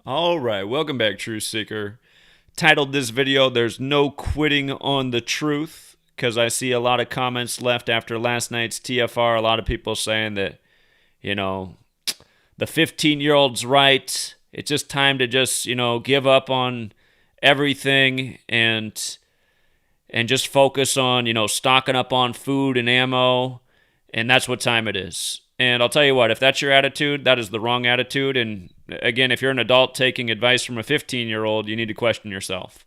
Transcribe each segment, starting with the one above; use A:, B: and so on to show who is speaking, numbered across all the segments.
A: All right, welcome back, Truth Seeker. Titled this video, There's No Quitting on the Truth, because I see a lot of comments left after last night's TFR. A lot of people saying that, you know, the 15-year-old's right. It's just time to just, give up on everything and just focus on, stocking up on food and ammo, and that's what time it is. And I'll tell you what, if that's your attitude, that is the wrong attitude. And again, if you're an adult taking advice from a 15-year-old, you need to question yourself.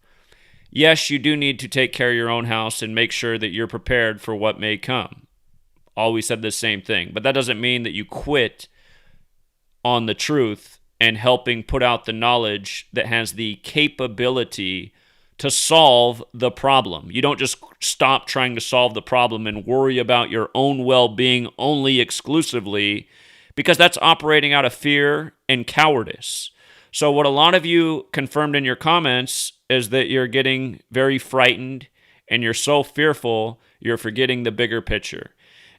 A: Yes, you do need to take care of your own house and make sure that you're prepared for what may come. Always said the same thing. But that doesn't mean that you quit on the truth and helping put out the knowledge that has the capability to solve the problem. You don't just stop trying to solve the problem and worry about your own well-being only exclusively, because that's operating out of fear and cowardice. So what a lot of you confirmed in your comments is that you're getting very frightened and you're so fearful you're forgetting the bigger picture.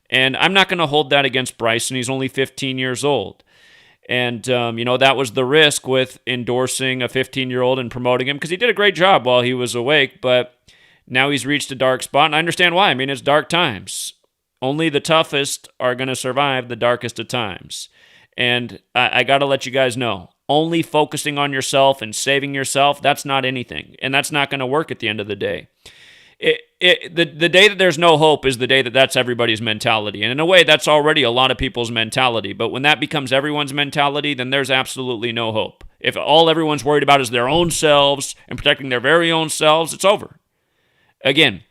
A: And I'm not going to hold that against Bryson. He's only 15 years old. And, that was the risk with endorsing a 15-year-old and promoting him, because he did a great job while he was awake, but now he's reached a dark spot, and I understand why. I mean, it's dark times. Only the toughest are going to survive the darkest of times. And I got to let you guys know, only focusing on yourself and saving yourself, that's not anything, and that's not going to work at the end of the day. The day that there's no hope is the day that that's everybody's mentality. And in a way, that's already a lot of people's mentality. But when that becomes everyone's mentality, then there's absolutely no hope. If all everyone's worried about is their own selves and protecting their very own selves, it's over. Again,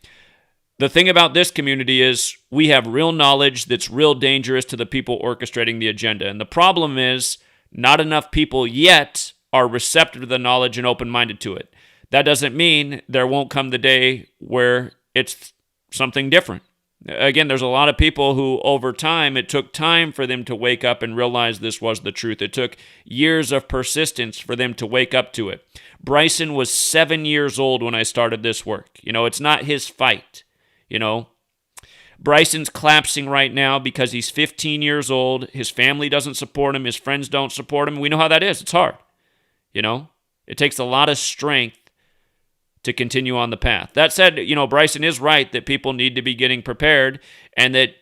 A: the thing about this community is we have real knowledge that's real dangerous to the people orchestrating the agenda. And the problem is not enough people yet are receptive to the knowledge and open-minded to it. That doesn't mean there won't come the day where it's something different. Again, there's a lot of people who, over time, it took time for them to wake up and realize this was the truth. It took years of persistence for them to wake up to it. Bryson was 7 years old when I started this work. It's not his fight. Bryson's collapsing right now because he's 15 years old. His family doesn't support him. His friends don't support him. We know how that is. It's hard. It takes a lot of strength to continue on the path. That said, Bryson is right that people need to be getting prepared, and that,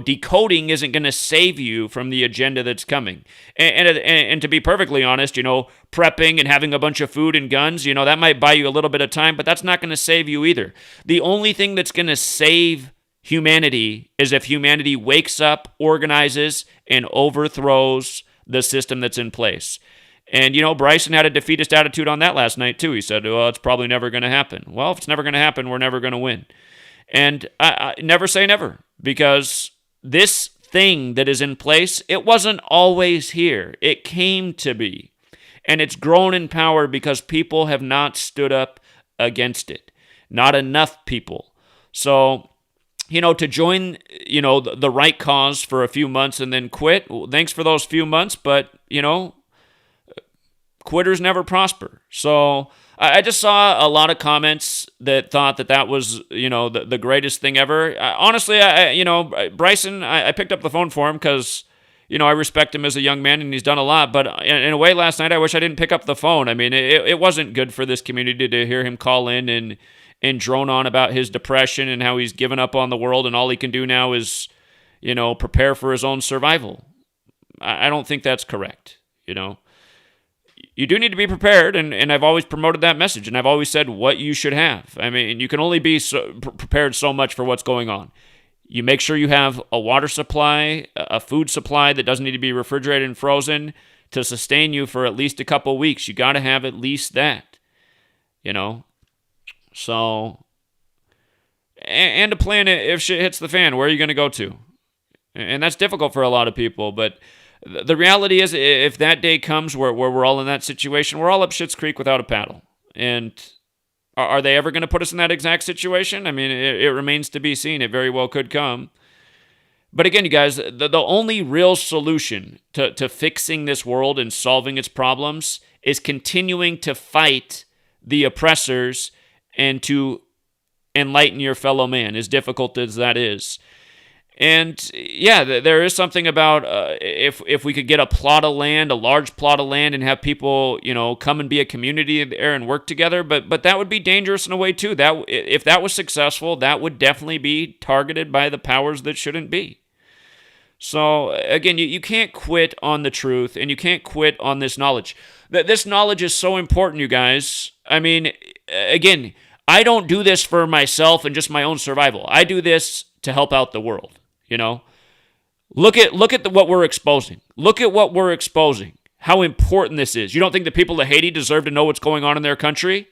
A: decoding isn't going to save you from the agenda that's coming. And to be perfectly honest, prepping and having a bunch of food and guns, that might buy you a little bit of time, but that's not going to save you either. The only thing that's going to save humanity is if humanity wakes up, organizes, and overthrows the system that's in place. And, Bryson had a defeatist attitude on that last night, too. He said, well, it's probably never going to happen. Well, if it's never going to happen, we're never going to win. And I never say never, because this thing that is in place, it wasn't always here. It came to be. And it's grown in power because people have not stood up against it. Not enough people. So, to join, the right cause for a few months and then quit, well, thanks for those few months, but, quitters never prosper. So I just saw a lot of comments that thought that was, the greatest thing ever. Honestly, Bryson, I picked up the phone for him because, I respect him as a young man and he's done a lot. But in a way, last night, I wish I didn't pick up the phone. I mean, it wasn't good for this community to hear him call in and drone on about his depression and how he's given up on the world and all he can do now is, prepare for his own survival. I don't think that's correct, You do need to be prepared, and I've always promoted that message, and I've always said what you should have. I mean, you can only be prepared so much for what's going on. You make sure you have a water supply, a food supply that doesn't need to be refrigerated and frozen to sustain you for at least a couple weeks. You got to have at least that, So, and a plan if shit hits the fan. Where are you going to go to? And that's difficult for a lot of people, but the reality is, if that day comes where we're all in that situation, we're all up Schitt's Creek without a paddle. And are they ever going to put us in that exact situation? I mean, it remains to be seen. It very well could come. But again, you guys, the only real solution to fixing this world and solving its problems is continuing to fight the oppressors and to enlighten your fellow man, as difficult as that is. And yeah, there is something about if we could get a plot of land, a large plot of land, and have people, come and be a community there and work together. But that would be dangerous in a way too. That if that was successful, that would definitely be targeted by the powers that shouldn't be. So again, you can't quit on the truth, and you can't quit on this knowledge. This knowledge is so important, you guys. I mean, again, I don't do this for myself and just my own survival. I do this to help out the world. Look at what we're exposing. Look at what we're exposing. How important this is. You don't think the people of Haiti deserve to know what's going on in their country?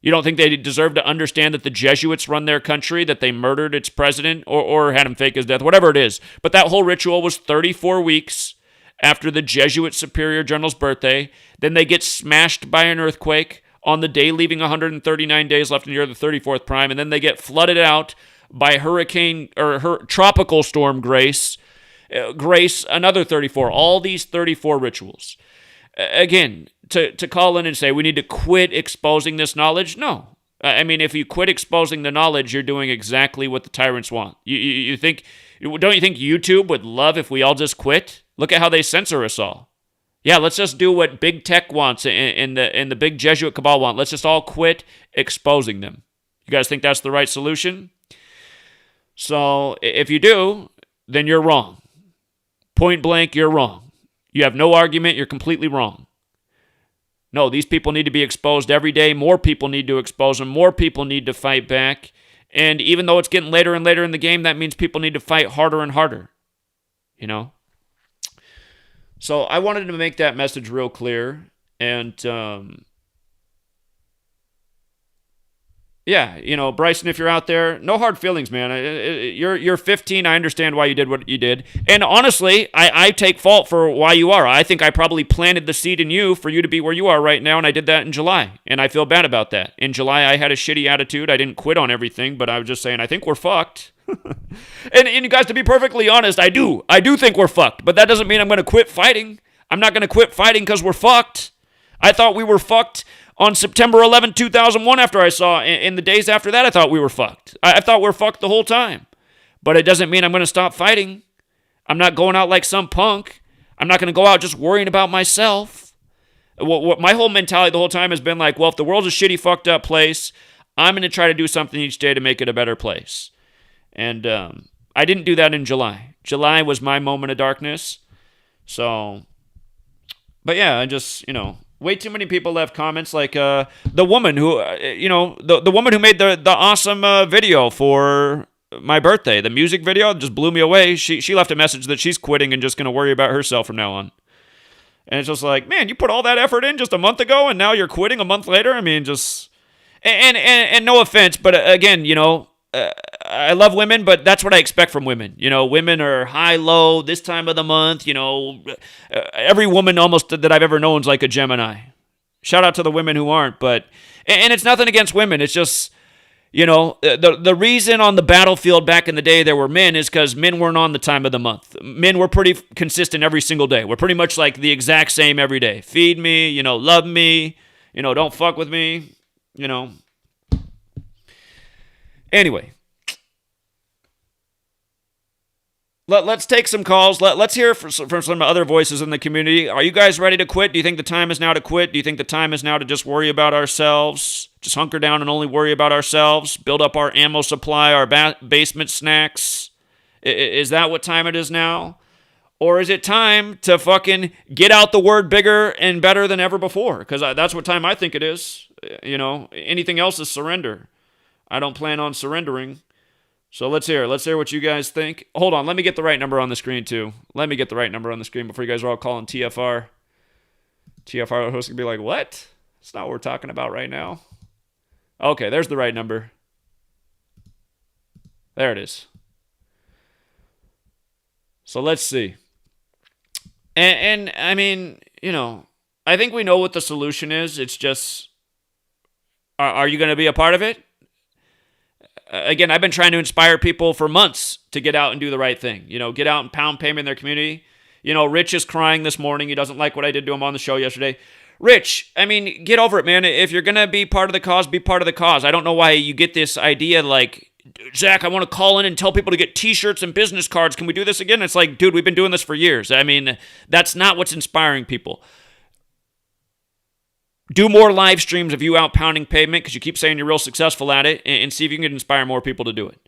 A: You don't think they deserve to understand that the Jesuits run their country, that they murdered its president or had him fake his death, whatever it is. But that whole ritual was 34 weeks after the Jesuit Superior General's birthday. Then they get smashed by an earthquake on the day, leaving 139 days left in the year, the 34th prime. And then they get flooded out by tropical storm Grace, another 34. All these 34 rituals. Again, to call in and say we need to quit exposing this knowledge, no. I mean, if you quit exposing the knowledge, you're doing exactly what the tyrants want. Don't you think YouTube would love if we all just quit? Look at how they censor us all. Yeah, let's just do what big tech wants and the big Jesuit cabal want. Let's just all quit exposing them. You guys think that's the right solution? So if you do, then you're wrong. Point blank, you're wrong. You have no argument. You're completely wrong. No, these people need to be exposed every day. More people need to expose them. More people need to fight back. And even though it's getting later and later in the game, that means people need to fight harder and harder. So I wanted to make that message real clear. And yeah, Bryson, if you're out there, no hard feelings, man. You're 15. I understand why you did what you did. And honestly, I take fault for why you are. I think I probably planted the seed in you for you to be where you are right now, and I did that in July. And I feel bad about that. In July, I had a shitty attitude. I didn't quit on everything, but I was just saying, I think we're fucked. and you guys, to be perfectly honest, I do think we're fucked. But that doesn't mean I'm going to quit fighting. I'm not going to quit fighting because we're fucked. I thought we were fucked on September 11, 2001, after I saw, in the days after that, I thought we were fucked. I thought we were fucked the whole time. But it doesn't mean I'm going to stop fighting. I'm not going out like some punk. I'm not going to go out just worrying about myself. What my whole mentality the whole time has been like, well, if the world's a shitty, fucked up place, I'm going to try to do something each day to make it a better place. And I didn't do that in July. July was my moment of darkness. So, but yeah, I just, way too many people left comments like the woman who, the woman who made the awesome video for my birthday, the music video, just blew me away. She left a message that she's quitting and just going to worry about herself from now on. And it's just like, man, you put all that effort in just a month ago and now you're quitting a month later? I mean, just, and no offense, but again, I love women, but that's what I expect from women. Women are high, low, this time of the month. Every woman almost that I've ever known is like a Gemini. Shout out to the women who aren't, but, and it's nothing against women. It's just, the reason on the battlefield back in the day there were men is because men weren't on the time of the month. Men were pretty consistent every single day. We're pretty much like the exact same every day. Feed me, love me, don't fuck with me, Anyway, let's take some calls. Let's hear from some other voices in the community. Are you guys ready to quit? Do you think the time is now to quit? Do you think the time is now to just worry about ourselves? Just hunker down and only worry about ourselves? Build up our ammo supply, our basement snacks? Is that what time it is now? Or is it time to fucking get out the word bigger and better than ever before? Because that's what time I think it is. Anything else is surrender. I don't plan on surrendering. So let's hear what you guys think. Hold on, let me get the right number on the screen too. Let me get the right number on the screen before you guys are all calling TFR. TFR host can be like, what? That's not what we're talking about right now. Okay, there's the right number. There it is. So let's see. And I mean, I think we know what the solution is. It's just, are you going to be a part of it? Again, I've been trying to inspire people for months to get out and do the right thing. Get out and pound payment in their community. Rich is crying this morning. He doesn't like what I did to him on the show yesterday. Rich, I mean, get over it, man. If you're going to be part of the cause, be part of the cause. I don't know why you get this idea like Zach, I want to call in and tell people to get T-shirts and business cards. Can we do this again? It's like, dude, we've been doing this for years. I mean, that's not what's inspiring people. Do more live streams of you out pounding pavement because you keep saying you're real successful at it, and see if you can inspire more people to do it.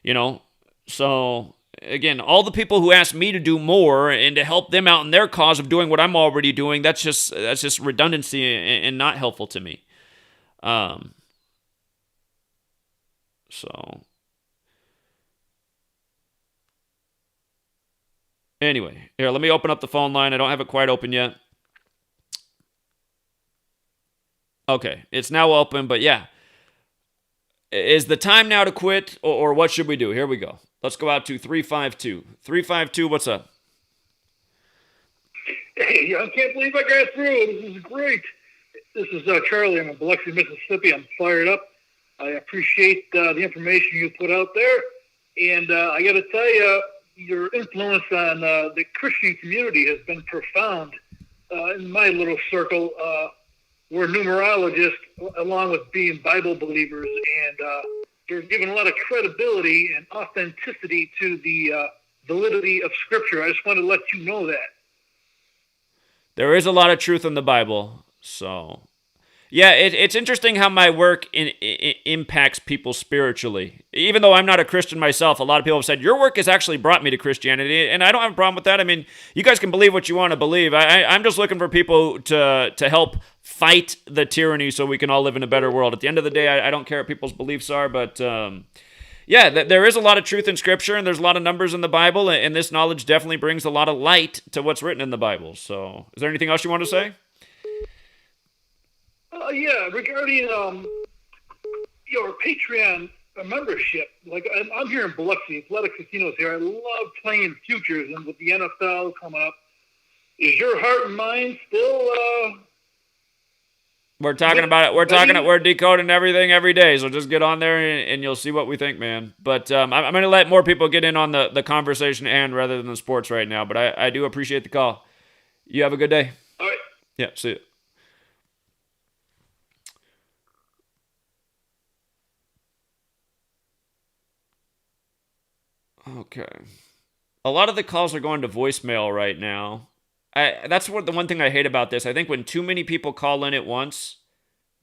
A: You know? So, again, all the people who ask me to do more and to help them out in their cause of doing what I'm already doing, that's just redundancy and not helpful to me. So, anyway, here, let me open up the phone line. I don't have it quite open yet. Okay, it's now open, but yeah. Is the time now to quit, or what should we do? Here we go. Let's go out to 352. 352, what's up?
B: Hey, I can't believe I got through. This is great. This is Charlie. I'm in Biloxi, Mississippi. I'm fired up. I appreciate the information you put out there. And I got to tell you, your influence on the Christian community has been profound. In my little circle, we're numerologists along with being Bible believers, and you're giving a lot of credibility and authenticity to the validity of Scripture. I just want to let you know that.
A: There is a lot of truth in the Bible, so... Yeah, it's interesting how my work impacts people spiritually. Even though I'm not a Christian myself, a lot of people have said, your work has actually brought me to Christianity, and I don't have a problem with that. I mean, you guys can believe what you want to believe. I'm just looking for people to help fight the tyranny so we can all live in a better world. At the end of the day, I don't care what people's beliefs are, but yeah, there is a lot of truth in Scripture, and there's a lot of numbers in the Bible, and this knowledge definitely brings a lot of light to what's written in the Bible. So is there anything else you want to say?
B: Yeah, regarding your Patreon membership, like I'm here in Biloxi, Athletic Casinos here. I love playing futures, and with the NFL coming up, is your heart and mind still?
A: We're talking about it. We're decoding everything every day. So just get on there and you'll see what we think, man. But I'm going to let more people get in on the conversation and rather than the sports right now. But I do appreciate the call. You have a good day.
B: All right.
A: Yeah. See you. Okay. A lot of the calls are going to voicemail right now. That's the one thing I hate about this. I think when too many people call in at once,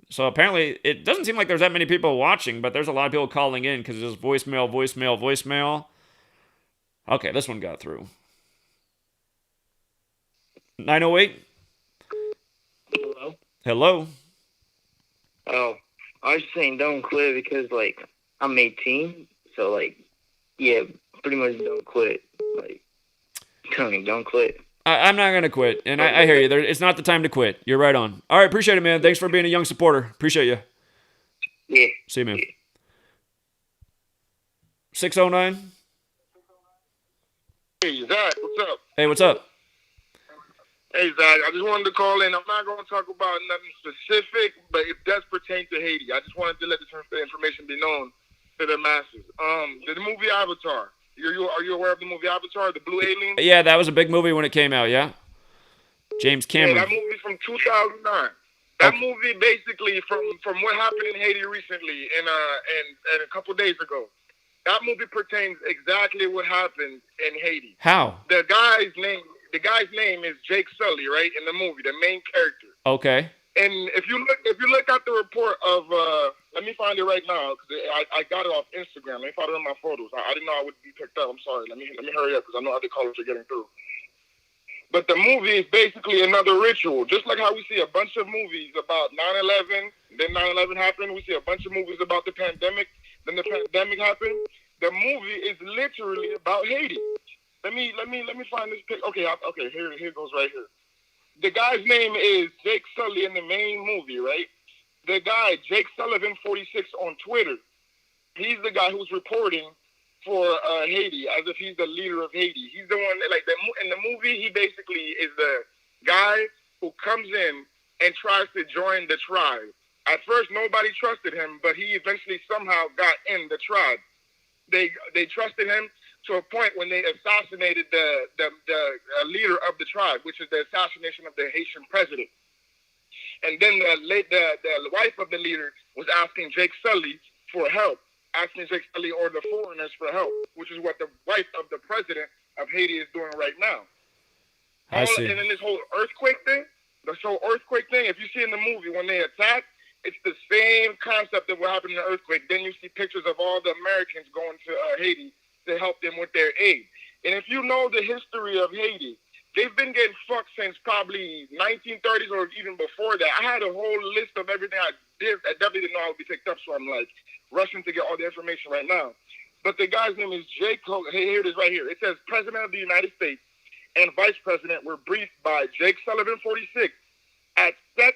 A: so apparently it doesn't seem like there's that many people watching, but there's a lot of people calling in because it's voicemail, voicemail, voicemail. Okay, this one got through. 908?
C: Hello?
A: Hello?
C: Oh, I was just saying don't quit because, like, I'm 18, so, like, yeah, pretty much don't quit. Like, Tony, don't quit.
A: I'm not going to quit, and I hear you. It's not the time to quit. You're right on. All right, appreciate it, man. Thanks for being a young supporter. Appreciate you.
C: Yeah.
A: See you, man. 609?
D: Hey, Zach, what's up?
A: Hey, what's up?
D: Hey, Zach, I just wanted to call in. I'm not going to talk about nothing specific, but it does pertain to Haiti. I just wanted to let the information be known to the masses. The movie Avatar. Are you aware of the movie Avatar, the Blue Alien?
A: Yeah, that was a big movie when it came out, yeah? James Cameron.
D: Yeah, that movie from 2009. That movie basically from what happened in Haiti recently and a couple days ago. That movie pertains exactly what happened in Haiti.
A: How?
D: The guy's name is Jake Sully, right? In the movie, the main character.
A: Okay.
D: And if you look at the report of let me find it right now because I got it off Instagram. Let me find it in my photos. I didn't know I would be picked up. I'm sorry. Let me hurry up because I know other callers are getting through. But the movie is basically another ritual, just like how we see a bunch of movies about 9/11. Then 9/11 happened. We see a bunch of movies about the pandemic. Then the pandemic happened. The movie is literally about Haiti. Let me find this pic. Okay, here goes right here. The guy's name is Jake Sully in the main movie, right? The guy, Jake Sullivan 46 on Twitter, he's the guy who's reporting for Haiti as if he's the leader of Haiti. He's the one that, in the movie, he basically is the guy who comes in and tries to join the tribe. At first, nobody trusted him, but he eventually somehow got in the tribe. They trusted him to a point when they assassinated the leader of the tribe, which is the assassination of the Haitian president. And then the wife of the leader was asking Jake Sully for help asking Jake Sully or the foreigners for help, which is what the wife of the president of Haiti is doing right now.
A: I see.
D: And then this whole earthquake thing, if you see in the movie when they attack, it's the same concept that what happened in the earthquake. Then you see pictures of all the Americans going to Haiti to help them with their aid. And if you know the history of Haiti, they've been getting fucked since probably 1930s or even before that. I had a whole list of everything I did. I definitely didn't know I would be picked up, so I'm like rushing to get all the information right now. But the guy's name is Jake. Hey, here it is right here. It says President of the United States and Vice President were briefed by Jake Sullivan, 46, at Sec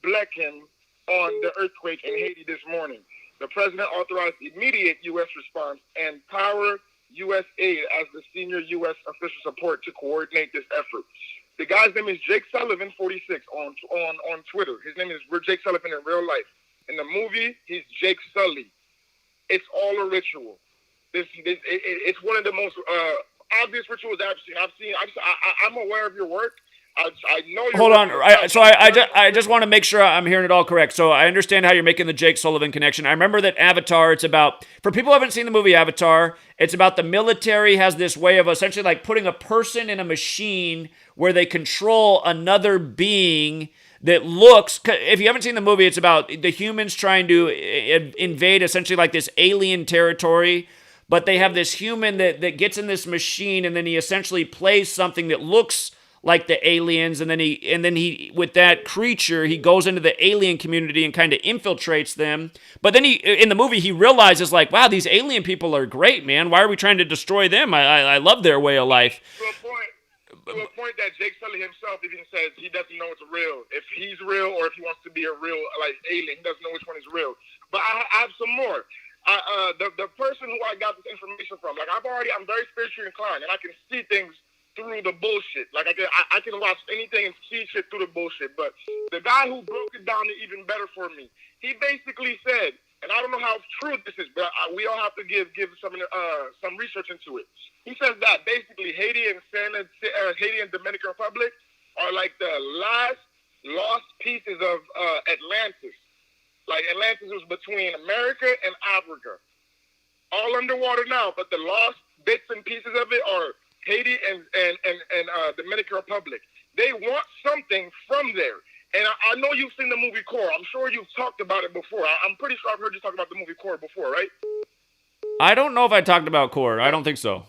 D: Blecken on the earthquake in Haiti this morning. The president authorized immediate U.S. response and power U.S. aid as the senior U.S. official support to coordinate this effort. The guy's name is Jake Sullivan, 46, on Twitter. His name is Jake Sullivan in real life. In the movie, he's Jake Sully. It's all a ritual. It's one of the most obvious rituals I've seen. I'm aware of your work. I know you're...
A: Hold on. I just want to make sure I'm hearing it all correct. So I understand how you're making the Jake Sullivan connection. I remember that Avatar, it's about, for people who haven't seen the movie Avatar, it's about the military has this way of essentially like putting a person in a machine where they control another being that looks, if you haven't seen the movie, it's about the humans trying to invade essentially like this alien territory, but they have this human that gets in this machine, and then he essentially plays something that looks like the aliens, and then he with that creature, he goes into the alien community and kind of infiltrates them. But then in the movie, he realizes like, wow, these alien people are great, man. Why are we trying to destroy them? I love their way of life.
D: To a point that Jake Sully himself even says he doesn't know it's real. If he's real or if he wants to be a real like alien, he doesn't know which one is real. But I have some more. The person who I got this information from, like I'm very spiritually inclined, and I can see things through the bullshit. Like I can watch anything and see shit through the bullshit. But the guy who broke it down even better for me, he basically said, and I don't know how true this is, but we all have to give some research into it. He says that basically Haiti and Dominican Republic are like the last lost pieces of Atlantis. Like Atlantis was between America and Africa, all underwater now, but the lost bits and pieces of it are Haiti and Dominican Republic. They want something from there. And I know you've seen the movie Core. I'm sure you've talked about it before. I'm pretty sure I've heard you talk about the movie Core before, right?
A: I don't know if I talked about Core. I don't think so.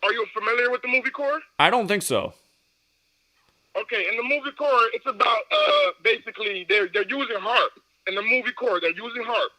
D: Are you familiar with the movie Core?
A: I don't think so.
D: Okay, in the movie Core, it's about basically they're using harp. In the movie Core, they're using harp.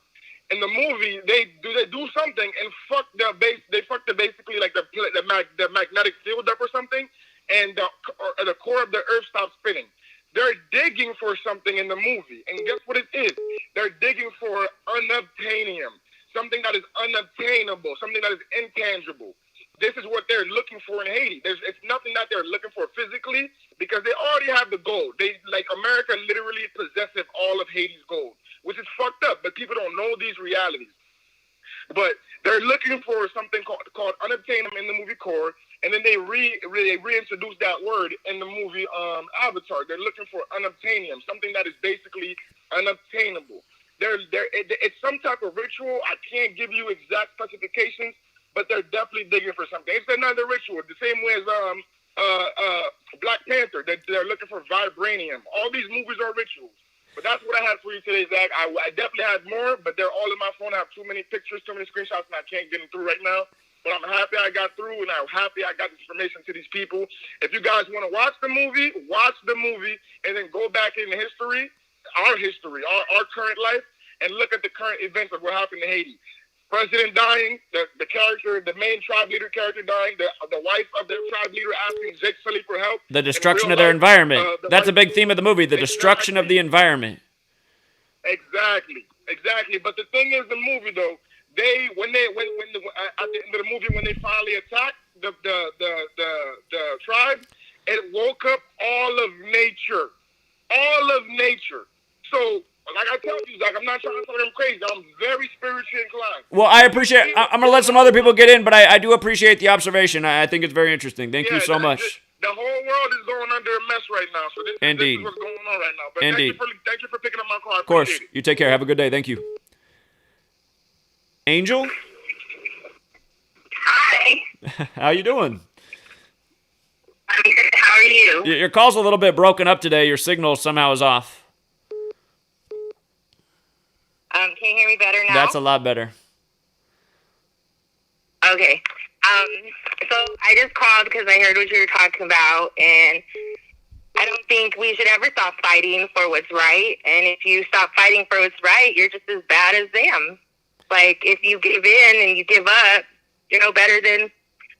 D: In the movie, they do something and fuck the base. They fuck the basically like the magnetic field up or something, and the core of the Earth stops spinning. They're digging for something in the movie, and guess what it is? They're digging for unobtainium, something that is unobtainable, something that is intangible. This is what they're looking for in Haiti. It's nothing that they're looking for physically because they already have the gold. America literally possesses all of Haiti's gold, which is fucked up, but people don't know these realities. But they're looking for something called unobtainium in the movie Core, and then they reintroduce that word in the movie Avatar. They're looking for unobtainium, something that is basically unobtainable. It's some type of ritual. I can't give you exact specifications, but they're definitely digging for something. It's another ritual, the same way as Black Panther. They're looking for vibranium. All these movies are rituals. But that's what I had for you today, Zach. I definitely had more, but they're all in my phone. I have too many pictures, too many screenshots, and I can't get them through right now. But I'm happy I got through, and I'm happy I got this information to these people. If you guys want to watch the movie, and then go back in the history, our current life, and look at the current events of what happened in Haiti. President dying, the character, the main tribe leader character dying, the wife of the tribe leader asking Jake Sully for help.
A: The destruction of their environment. That's a big theme of the movie, the destruction of the environment.
D: Exactly. But the thing is, the movie though, at the end of the movie, when they finally attacked the tribe, it woke up all of nature. So, like I tell you, Zach, I'm not trying to say I'm crazy. I'm very spiritually inclined.
A: Well, I appreciate. I'm gonna let some other people get in, but I do appreciate the observation. I think it's very interesting. Thank you so much.
D: The whole world is going under a mess right now. So this is what's going on right now. But
A: Indeed.
D: Thank you for picking up my call.
A: Of course. You take care. Have a good day. Thank you. Angel?
E: Hi.
A: How you doing?
E: I'm good. How are you?
A: Your call's a little bit broken up today. Your signal somehow is off.
E: Can you hear me better now?
A: That's a lot better.
E: Okay. So I just called because I heard what you were talking about, and I don't think we should ever stop fighting for what's right. And if you stop fighting for what's right, you're just as bad as them. Like, if you give in and you give up, you're no better than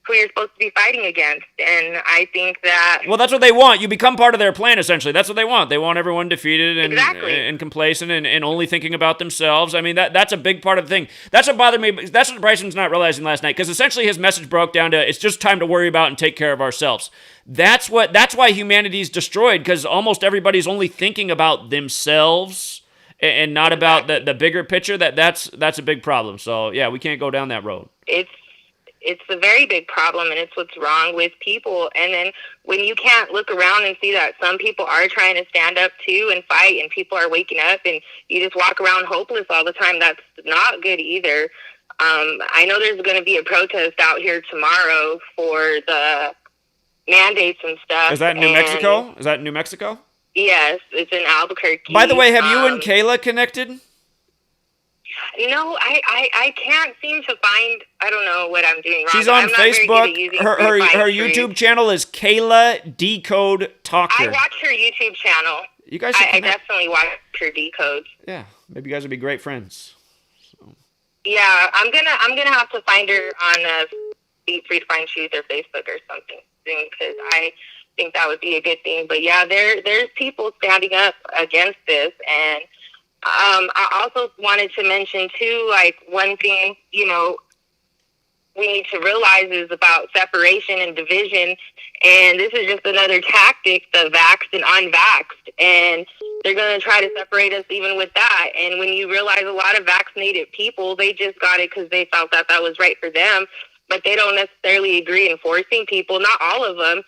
E: who you're supposed to be fighting against. And I think that...
A: Well, that's what they want. You become part of their plan, essentially. That's what they want. They want everyone defeated and,
E: Exactly.
A: and complacent and only thinking about themselves. I mean, that's a big part of the thing. That's what bothered me. That's what Bryson's not realizing last night, because essentially his message broke down to, it's just time to worry about and take care of ourselves. That's why humanity's destroyed, because almost everybody's only thinking about themselves and not about the bigger picture. That's a big problem. So, yeah, we can't go down that road.
E: It's a very big problem, and it's what's wrong with people. And then when you can't look around and see that some people are trying to stand up too and fight, and people are waking up, and you just walk around hopeless all the time, that's not good either. I know there's going to be a protest out here tomorrow for the mandates and stuff.
A: Is that in New Mexico? Is that in New Mexico?
E: Yes, it's in Albuquerque.
A: By the way, have you and Kayla connected?
E: No, I can't seem to find, I don't know what I'm doing wrong.
A: She's on
E: I'm not very good
A: Facebook.
E: at using
A: Her YouTube channel is Kayla Decode Talker.
E: I watch her YouTube channel.
A: You guys should
E: I
A: connect.
E: definitely watch her decodes.
A: Yeah, maybe you guys would be great friends. So.
E: Yeah, I'm gonna have to find her on Be Free to Find Truth or Facebook or something soon, because I think that would be a good thing. But yeah, there's people standing up against this, and I also wanted to mention too, like, one thing, you know, we need to realize is about separation and division, and this is just another tactic, the vaxxed and unvaxxed, and they're going to try to separate us even with that. And when you realize a lot of vaccinated people, they just got it because they felt that was right for them, but they don't necessarily agree in forcing people, not all of them.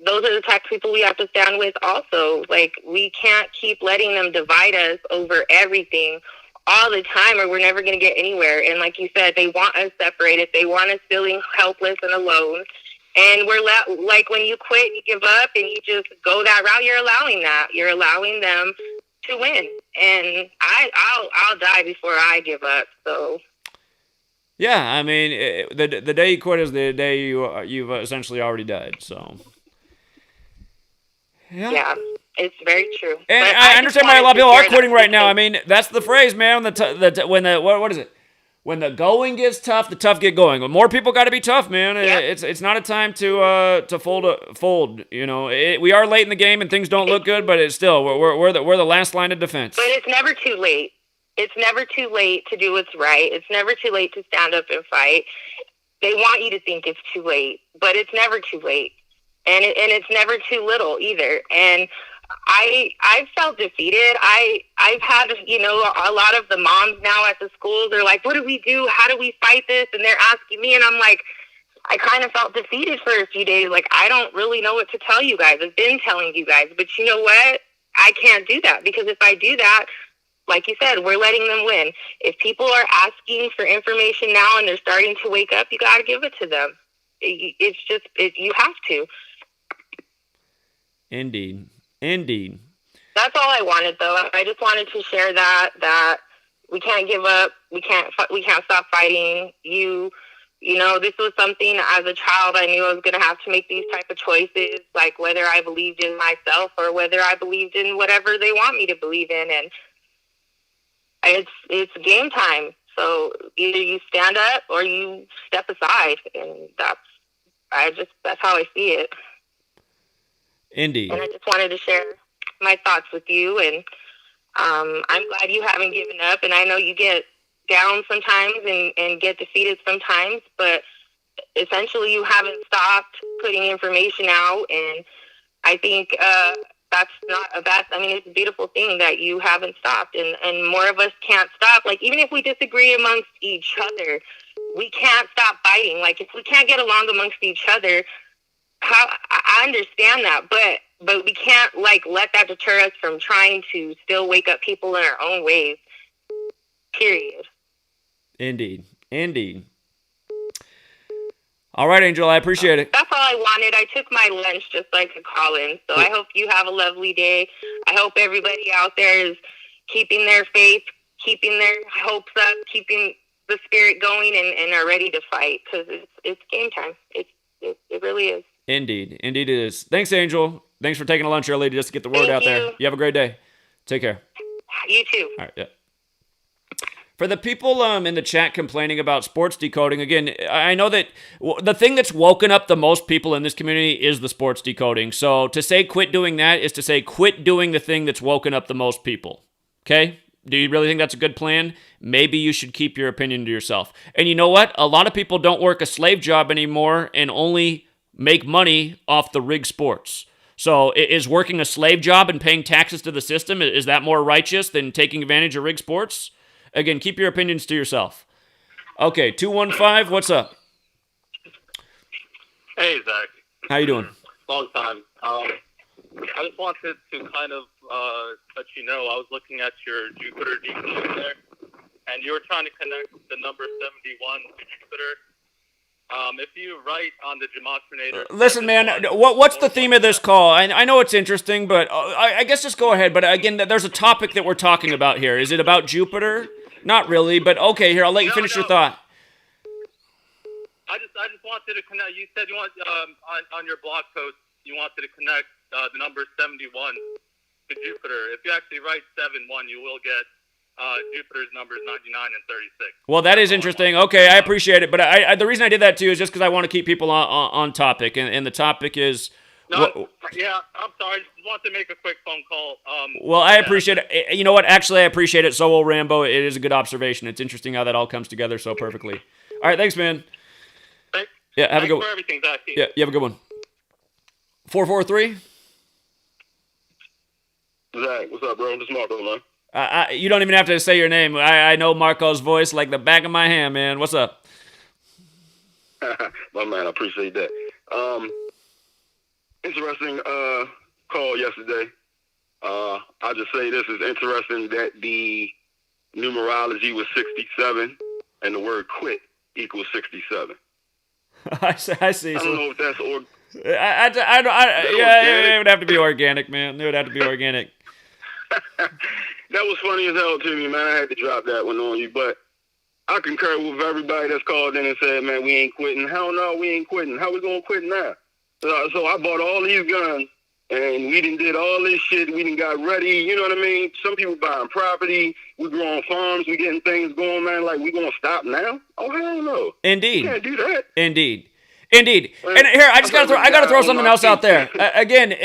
E: Those are the type of people we have to stand with also. Like, we can't keep letting them divide us over everything all the time, or we're never going to get anywhere. And like you said, they want us separated. They want us feeling helpless and alone. And like, when you quit, you give up, and you just go that route, you're allowing that. You're allowing them to win. And I'll die before I give up. So...
A: Yeah, I mean, the day you quit is the day you've essentially already died. So,
E: yeah, it's very true.
A: And
E: but
A: I understand why a lot of people are quitting right now. I mean, that's the phrase, man. What is it? When the going gets tough, the tough get going. When more people got to be tough, man.
E: Yeah.
A: It's not a time to fold. You know, we are late in the game and things don't look good, but it's still we're the last line of defense.
E: But it's never too late. It's never too late to do what's right. It's never too late to stand up and fight. They want you to think it's too late, but it's never too late. And it's never too little either. And I've felt defeated. I've had, you know, a lot of the moms now at the schools are like, what do we do? How do we fight this? And they're asking me, and I'm like, I kind of felt defeated for a few days. Like, I don't really know what to tell you guys. I've been telling you guys, but you know what? I can't do that, because if I do that, like you said, we're letting them win. If people are asking for information now and they're starting to wake up, you got to give it to them. You have to.
A: Indeed.
E: That's all I wanted, though. I just wanted to share that we can't give up. We can't stop fighting. You know, this was something as a child I knew I was going to have to make these type of choices, like whether I believed in myself or whether I believed in whatever they want me to believe in. And it's game time. So either you stand up or you step aside, and that's how I see it.
A: Indeed.
E: And I just wanted to share my thoughts with you, and I'm glad you haven't given up. And I know you get down sometimes and get defeated sometimes, but essentially you haven't stopped putting information out, and I think that's not a bad, I mean, it's a beautiful thing that you haven't stopped, and more of us can't stop. Like, even if we disagree amongst each other, we can't stop fighting. Like, if we can't get along amongst each other, I understand that, but we can't, like, let that deter us from trying to still wake up people in our own ways, period.
A: Indeed. Indeed. All right, Angel, I appreciate it.
E: That's all I wanted. I took my lunch just so I could call in. So I hope you have a lovely day. I hope everybody out there is keeping their faith, keeping their hopes up, keeping the spirit going, and are ready to fight, because it's game time. It really is.
A: Indeed. Indeed it is. Thanks, Angel. Thanks for taking a lunch early just to get the word out there. You have a great day. Take care.
E: You too.
A: All right, yeah. For the people in the chat complaining about sports decoding, again, I know that the thing that's woken up the most people in this community is the sports decoding. So to say quit doing that is to say quit doing the thing that's woken up the most people. Okay? Do you really think that's a good plan? Maybe you should keep your opinion to yourself. And you know what? A lot of people don't work a slave job anymore and only make money off the rig sports. So is working a slave job and paying taxes to the system, is that more righteous than taking advantage of rig sports? Again, keep your opinions to yourself. Okay, 215, what's up?
F: Hey, Zach.
A: How you doing?
F: Long time. I just wanted to kind of let you know, I was looking at your Jupiter decode there, and you were trying to connect the number 71 to Jupiter. If you write on the Gematriator...
A: Listen, man, what's the theme of this call? I know it's interesting, but I guess just go ahead. But again, there's a topic that we're talking about here. Is it about Jupiter? Not really, but okay, here, I'll let you finish your thought.
F: I just wanted to connect. You said you want, on your blog post, you wanted to connect the number 71 to Jupiter. If you actually write 71, you will get Jupiter's numbers 99 and 36.
A: Well, that is interesting. Okay, I appreciate it. But the reason I did that, too, is just because I want to keep people on topic. And the topic is...
F: Yeah, I'm sorry. I just wanted to make a quick phone call.
A: Well, I appreciate it. You know what? Actually, I appreciate it. So will Rambo. It is a good observation. It's interesting how that all comes together so perfectly. All right, thanks, man.
F: Thanks.
A: Yeah, have a good one.
F: For everything, Zach.
A: Yeah, you have a good one. 443?
D: Zach, what's up, bro? This is Marco, man.
A: You don't even have to say your name. I know Marco's voice like the back of my hand, man. What's up?
D: My man, I appreciate that. Interesting call yesterday. I'll just say this is interesting that the numerology was 67 and the word quit equals 67.
A: I see.
D: I don't know if that's
A: it would have to be organic, man. It would have to be organic.
D: That was funny as hell to me, man. I had to drop that one on you, but I concur with everybody that's called in and said, man, we ain't quitting. Hell no, we ain't quitting. How we gonna quit now? So I bought all these guns, and we did all this shit. We got ready, you know what I mean? Some people buying property. We growing farms. We getting things going, man. Like, we going to stop now? Oh, hell no.
A: Indeed.
D: You can't do that.
A: Indeed. Man, and here, I got to throw something else out there. Again,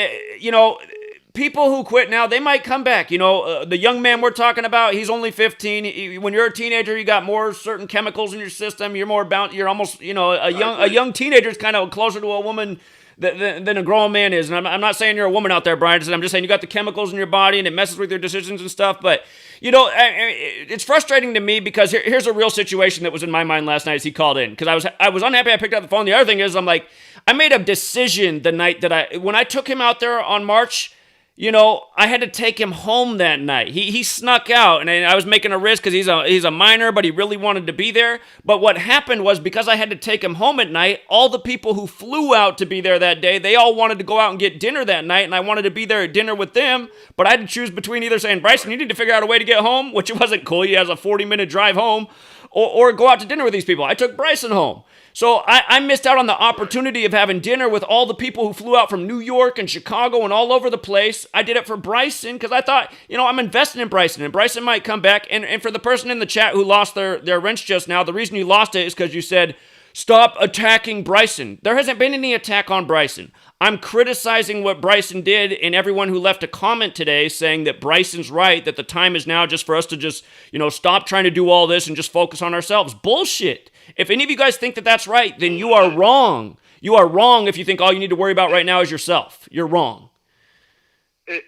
A: people who quit now, they might come back. The young man we're talking about, he's only 15. When you're a teenager, you got more certain chemicals in your system. You're more bound. You're almost, a young teenager is kind of closer to a woman than a grown man is. And I'm not saying you're a woman out there, Brian. I'm just saying you got the chemicals in your body and it messes with your decisions and stuff. But, it's frustrating to me because here's a real situation that was in my mind last night as he called in. Because I was unhappy I picked up the phone. The other thing is, I'm like, I made a decision the night that when I took him out there on March, I had to take him home that night. He snuck out, and I was making a risk because he's a minor, but he really wanted to be there. But what happened was, because I had to take him home at night, all the people who flew out to be there that day, they all wanted to go out and get dinner that night, and I wanted to be there at dinner with them, but I had to choose between either saying, Bryson, you need to figure out a way to get home, which wasn't cool. He has a 40-minute drive home, or go out to dinner with these people. I took Bryson home. So I missed out on the opportunity of having dinner with all the people who flew out from New York and Chicago and all over the place. I did it for Bryson because I thought, I'm investing in Bryson, and Bryson might come back. And for the person in the chat who lost their wrench just now, the reason you lost it is because you said, stop attacking Bryson. There hasn't been any attack on Bryson. I'm criticizing what Bryson did, and everyone who left a comment today saying that Bryson's right, that the time is now just for us to just, stop trying to do all this and just focus on ourselves. Bullshit. If any of you guys think that that's right, then you are wrong. You are wrong if you think all you need to worry about right now is yourself. You're wrong.
D: If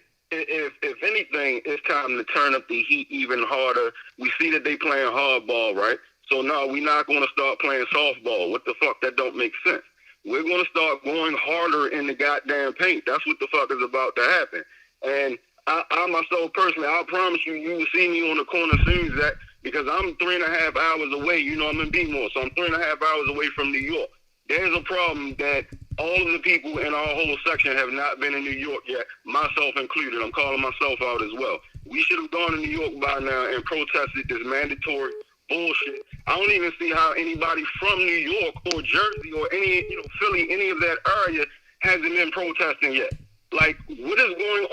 D: anything, it's time to turn up the heat even harder. We see that they playing hardball, right? So no, we're not going to start playing softball. What the fuck? That don't make sense. We're going to start going harder in the goddamn paint. That's what the fuck is about to happen. And I myself personally, I promise you, you will see me on the corner soon, Zach. because I'm 3.5 hours away. You know, I'm in Bmore, so I'm 3.5 hours away from New York. There's a problem that all of the people in our whole section have not been in New York yet, myself included. I'm calling myself out as well. We should have gone to New York by now and protested this mandatory bullshit. I don't even see how anybody from New York or Jersey or any, Philly, any of that area hasn't been protesting yet. Like, what is going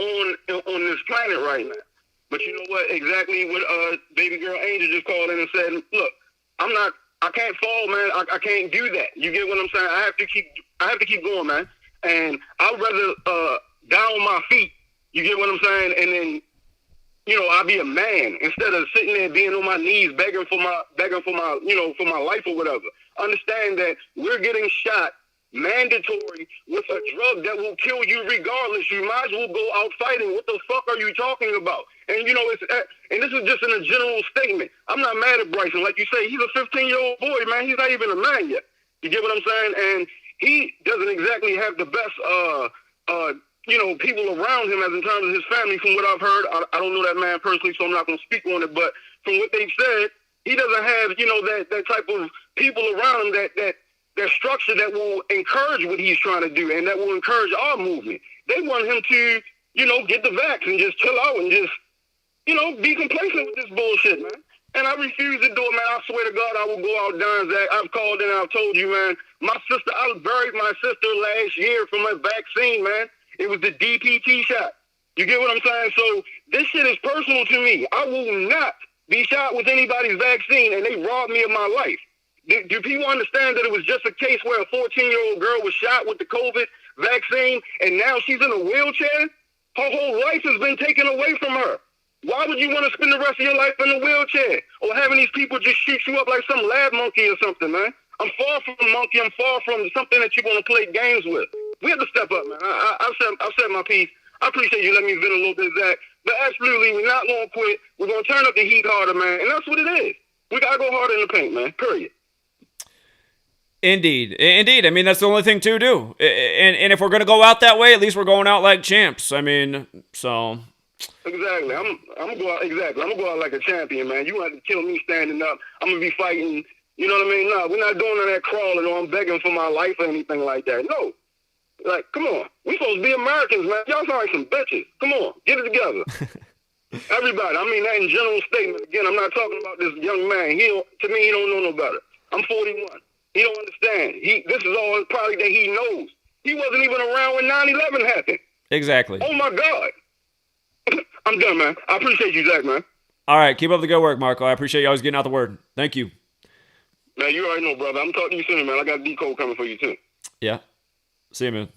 D: on this planet right now? But you know what? Exactly what baby girl Angel just called in and said, look, I can't fall, man. I can't do that. You get what I'm saying? I have to keep going, man. And I'd rather die on my feet. You get what I'm saying? And then, I'll be a man instead of sitting there being on my knees begging for my for my life or whatever. Understand that we're getting shot mandatory with a drug that will kill you regardless. You might as well go out fighting. What the fuck are you talking about? And and this is just in a general statement. I'm not mad at Bryson. Like you say, he's a 15-year-old boy, man. He's not even a man yet. You get what I'm saying? And he doesn't exactly have the best people around him as in terms of his family. From what I've heard, I don't know that man personally, so I'm not going to speak on it. But from what they've said, he doesn't have that type of people around him that structure that will encourage what he's trying to do and that will encourage our movement. They want him to get the vax and just chill out and just be complacent with this bullshit, man. And I refuse to do it, man. I swear to God, I will go out dying, Zach. I've called in and I've told you, man. I buried my sister last year from a vaccine, man. It was the DPT shot. You get what I'm saying? So this shit is personal to me. I will not be shot with anybody's vaccine, and they robbed me of my life. Do people understand that it was just a case where a 14-year-old girl was shot with the COVID vaccine, and now she's in a wheelchair? Her whole life has been taken away from her. Why would you want to spend the rest of your life in a wheelchair or having these people just shoot you up like some lab monkey or something, man? I'm far from a monkey. I'm far from something that you want to play games with. We have to step up, man. I've said my piece. I appreciate you letting me vent a little bit, Zach. But absolutely, we're not going to quit. We're going to turn up the heat harder, man. And that's what it is. We got to go harder in the paint, man. Period.
A: Indeed. I mean, that's the only thing to do. And if we're going to go out that way, at least we're going out like champs. I mean, so...
D: Exactly. I'm gonna go out like a champion, man. You want to kill me standing up. I'm gonna be fighting. You know what I mean? No, we're not doing none of that crawling or I'm begging for my life or anything like that. No. Like, come on. We supposed to be Americans, man. Y'all sound like some bitches. Come on, get it together. Everybody. I mean that in general statement. Again, I'm not talking about this young man. To me, he don't know no better. I'm 41. He don't understand. This is all probably that he knows. He wasn't even around when 9/11 happened.
A: Exactly.
D: Oh my God. I'm done, man. I appreciate you, Zach, man.
A: All right, keep up the good work, Marco. I appreciate you always getting out the word. Thank you.
D: Man, you already know, brother. I'm talking to you soon, man. I got D-Code coming for you, too.
A: Yeah. See you, man.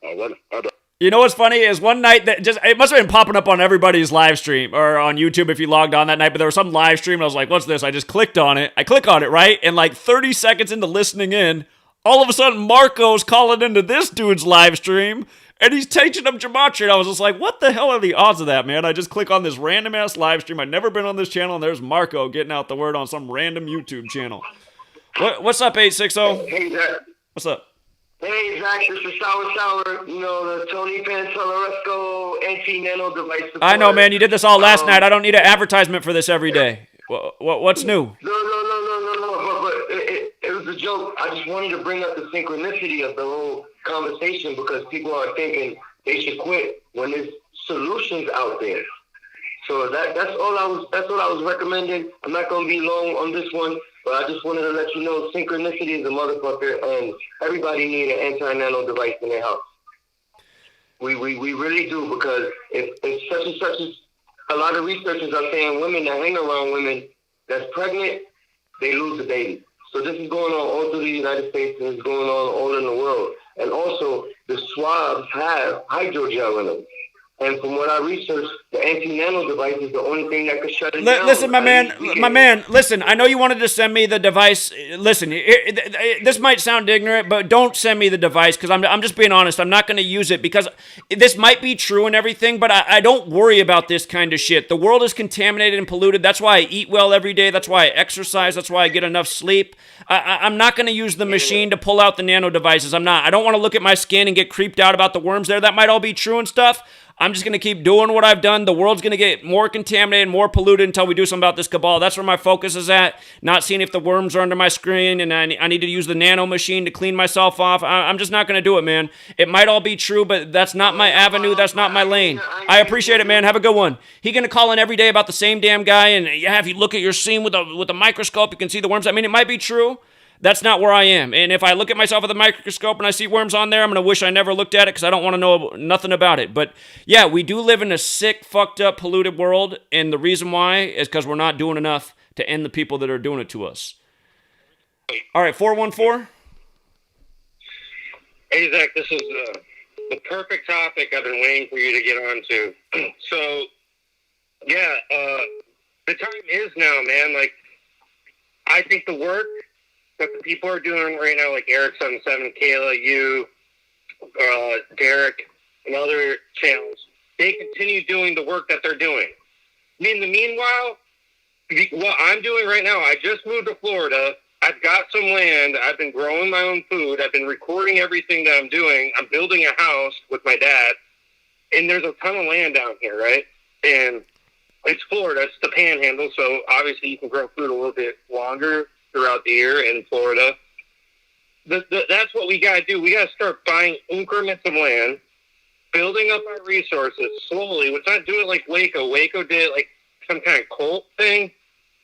D: All right.
A: You know what's funny is one night that it must have been popping up on everybody's live stream or on YouTube if you logged on that night, but there was some live stream and I was like, what's this? I just clicked on it. I click on it, right? And like 30 seconds into listening in, all of a sudden Marco's calling into this dude's live stream and he's teaching him Gematria. And I was just like, what the hell are the odds of that, man? I just click on this random ass live stream. I've never been on this channel and there's Marco getting out the word on some random YouTube channel. What's up, 860?
G: Hey, Zach.
A: What's up?
G: Hey, Zach, this is Sour. The Tony Pantelleresco anti-nano device support.
A: I know, man. You did this all last night. I don't need an advertisement for this every day. What's new?
G: No. But it was a joke. I just wanted to bring up the synchronicity of the whole conversation because people are thinking they should quit when there's solutions out there. So that's all I was recommending. I'm not going to be long on this one. But I just wanted to let you know synchronicity is a motherfucker, and everybody need an anti-nano device in their house. We really do, because if such and such as a lot of researchers are saying women that hang around women that's pregnant, they lose the baby. So this is going on all through the United States, and it's going on all in the world. And also, the swabs have hydrogel in them. And from what I researched, the anti-nano device is the only thing that could shut it down.
A: Listen, my man, listen, I know you wanted to send me the device. Listen, this might sound ignorant, but don't send me the device because I'm just being honest. I'm not going to use it because this might be true and everything, but I don't worry about this kind of shit. The world is contaminated and polluted. That's why I eat well every day. That's why I exercise. That's why I get enough sleep. I'm not going to use the machine to pull out the nano devices. I'm not. I don't want to look at my skin and get creeped out about the worms there. That might all be true and stuff. I'm just going to keep doing what I've done. The world's going to get more contaminated, more polluted until we do something about this cabal. That's where my focus is at, not seeing if the worms are under my screen and I need to use the nano machine to clean myself off. I'm just not going to do it, man. It might all be true, but that's not my avenue. That's not my lane. I appreciate it, man. Have a good one. He going to call in every day about the same damn guy, and yeah, if you look at your scene with a microscope, you can see the worms. I mean, it might be true. That's not where I am. And if I look at myself with a microscope and I see worms on there, I'm going to wish I never looked at it because I don't want to know nothing about it. But yeah, we do live in a sick, fucked up, polluted world. And the reason why is because we're not doing enough to end the people that are doing it to us. All right, 414.
H: Hey, Zach, this is the perfect topic I've been waiting for you to get onto. So, yeah, the time is now, man. Like, I think the work that the people are doing right now, like Eric77, Kayla, you, Derek, and other channels, they continue doing the work that they're doing. In the meanwhile, what I'm doing right now, I just moved to Florida. I've got some land. I've been growing my own food. I've been recording everything that I'm doing. I'm building a house with my dad, and there's a ton of land down here, right? And it's Florida. It's the Panhandle, so obviously you can grow food a little bit longer throughout the year in Florida. That's what we got to do. We got to start buying increments of land, building up our resources slowly. Let's not do it like Waco. Waco did like some kind of cult thing.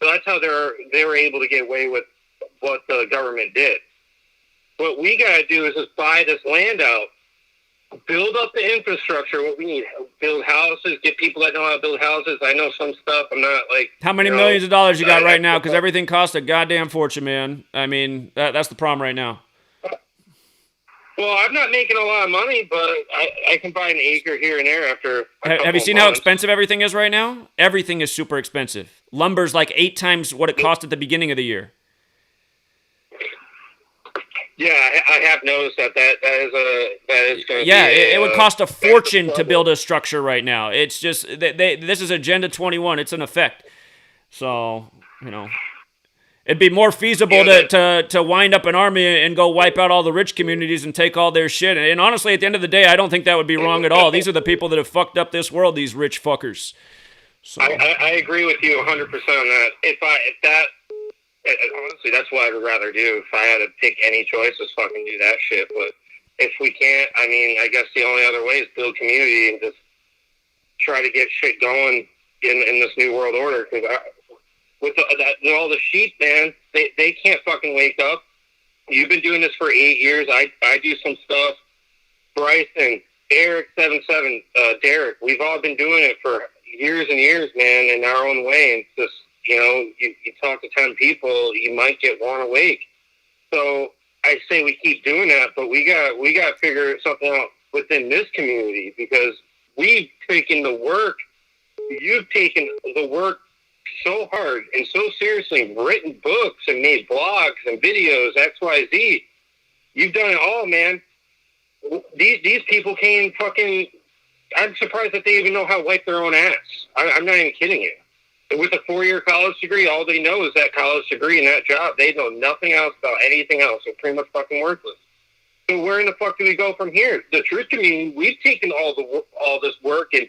H: So that's how they were able to get away with what the government did. What we got to do is just buy this land out, build up the infrastructure, what we need, build houses, get people that know how to build houses. I know some stuff. I'm not like...
A: How many millions of dollars you got right now? Because everything costs a goddamn fortune, man. I mean, that's the problem right now.
H: Well, I'm not making a lot of money, but I can buy an acre here and there after
A: Have you seen how expensive everything is right now? Everything is super expensive. Lumber's like 8 times what it cost at the beginning of the year.
H: Yeah, I have noticed that is going to
A: yeah, be it would cost a fortune to build a structure right now. It's just this is Agenda 21. It's an effect. So, it'd be more feasible to wind up an army and go wipe out all the rich communities and take all their shit. And honestly, at the end of the day, I don't think that would be wrong at all. These are the people that have fucked up this world, these rich fuckers. So.
H: I agree with you 100% on that. Honestly, that's what I would rather do. If I had to pick any choice, just fucking do that shit. But if we can't, I mean, I guess the only other way is build community and just try to get shit going in this new world order. Because with all the sheep, man, they can't fucking wake up. You've been doing this for 8 years. I do some stuff. Bryson, Eric77, Derek, we've all been doing it for years and years, man, in our own way. And it's just, you talk to 10 people, you might get one awake. So I say we keep doing that, but we got to figure something out within this community because we've taken the work. You've taken the work so hard and so seriously, written books and made blogs and videos, XYZ. You've done it all, man. These people came fucking... I'm surprised that they even know how to wipe their own ass. I'm not even kidding you. With a 4-year college degree, all they know is that college degree and that job. They know nothing else about anything else. They're pretty much fucking worthless. So where in the fuck do we go from here? The truth community, we've taken all this work and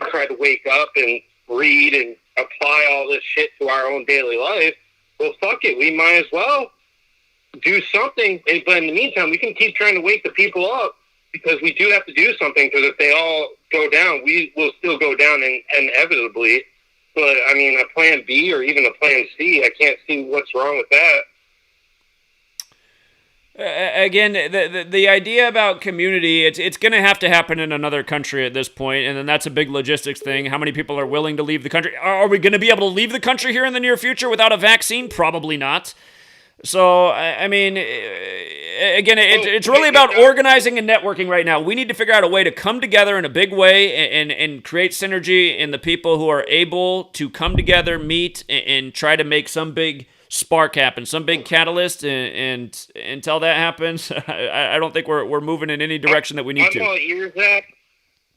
H: tried to wake up and read and apply all this shit to our own daily life. Well, fuck it. We might as well do something. But in the meantime, we can keep trying to wake the people up because we do have to do something. Because if they all go down, we will still go down inevitably. But, I mean, a plan B or even a plan C, I can't see what's wrong with that.
A: Again, the idea about community, it's going to have to happen in another country at this point, and then that's a big logistics thing. How many people are willing to leave the country? Are we going to be able to leave the country here in the near future without a vaccine? Probably not. So, I mean, again, it's really about organizing and networking right now. We need to figure out a way to come together in a big way and create synergy in the people who are able to come together, meet, and try to make some big spark happen, some big catalyst. And until that happens, I don't think we're moving in any direction that we need to.
H: I'm all ears, Zach.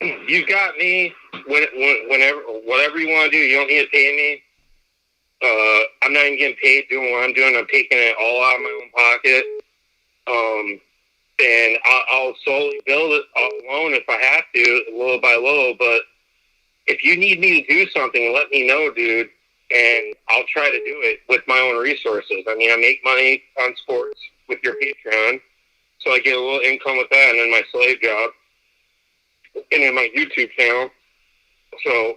H: You got me. Whenever, whatever you want to do, you don't need to pay me. I'm not even getting paid doing what I'm doing. I'm taking it all out of my own pocket. and I'll slowly build it alone if I have to, little by little. But if you need me to do something, let me know, dude, and I'll try to do it with my own resources. I mean, I make money on sports with your Patreon, so I get a little income with that, and then my slave job, and then my YouTube channel. So,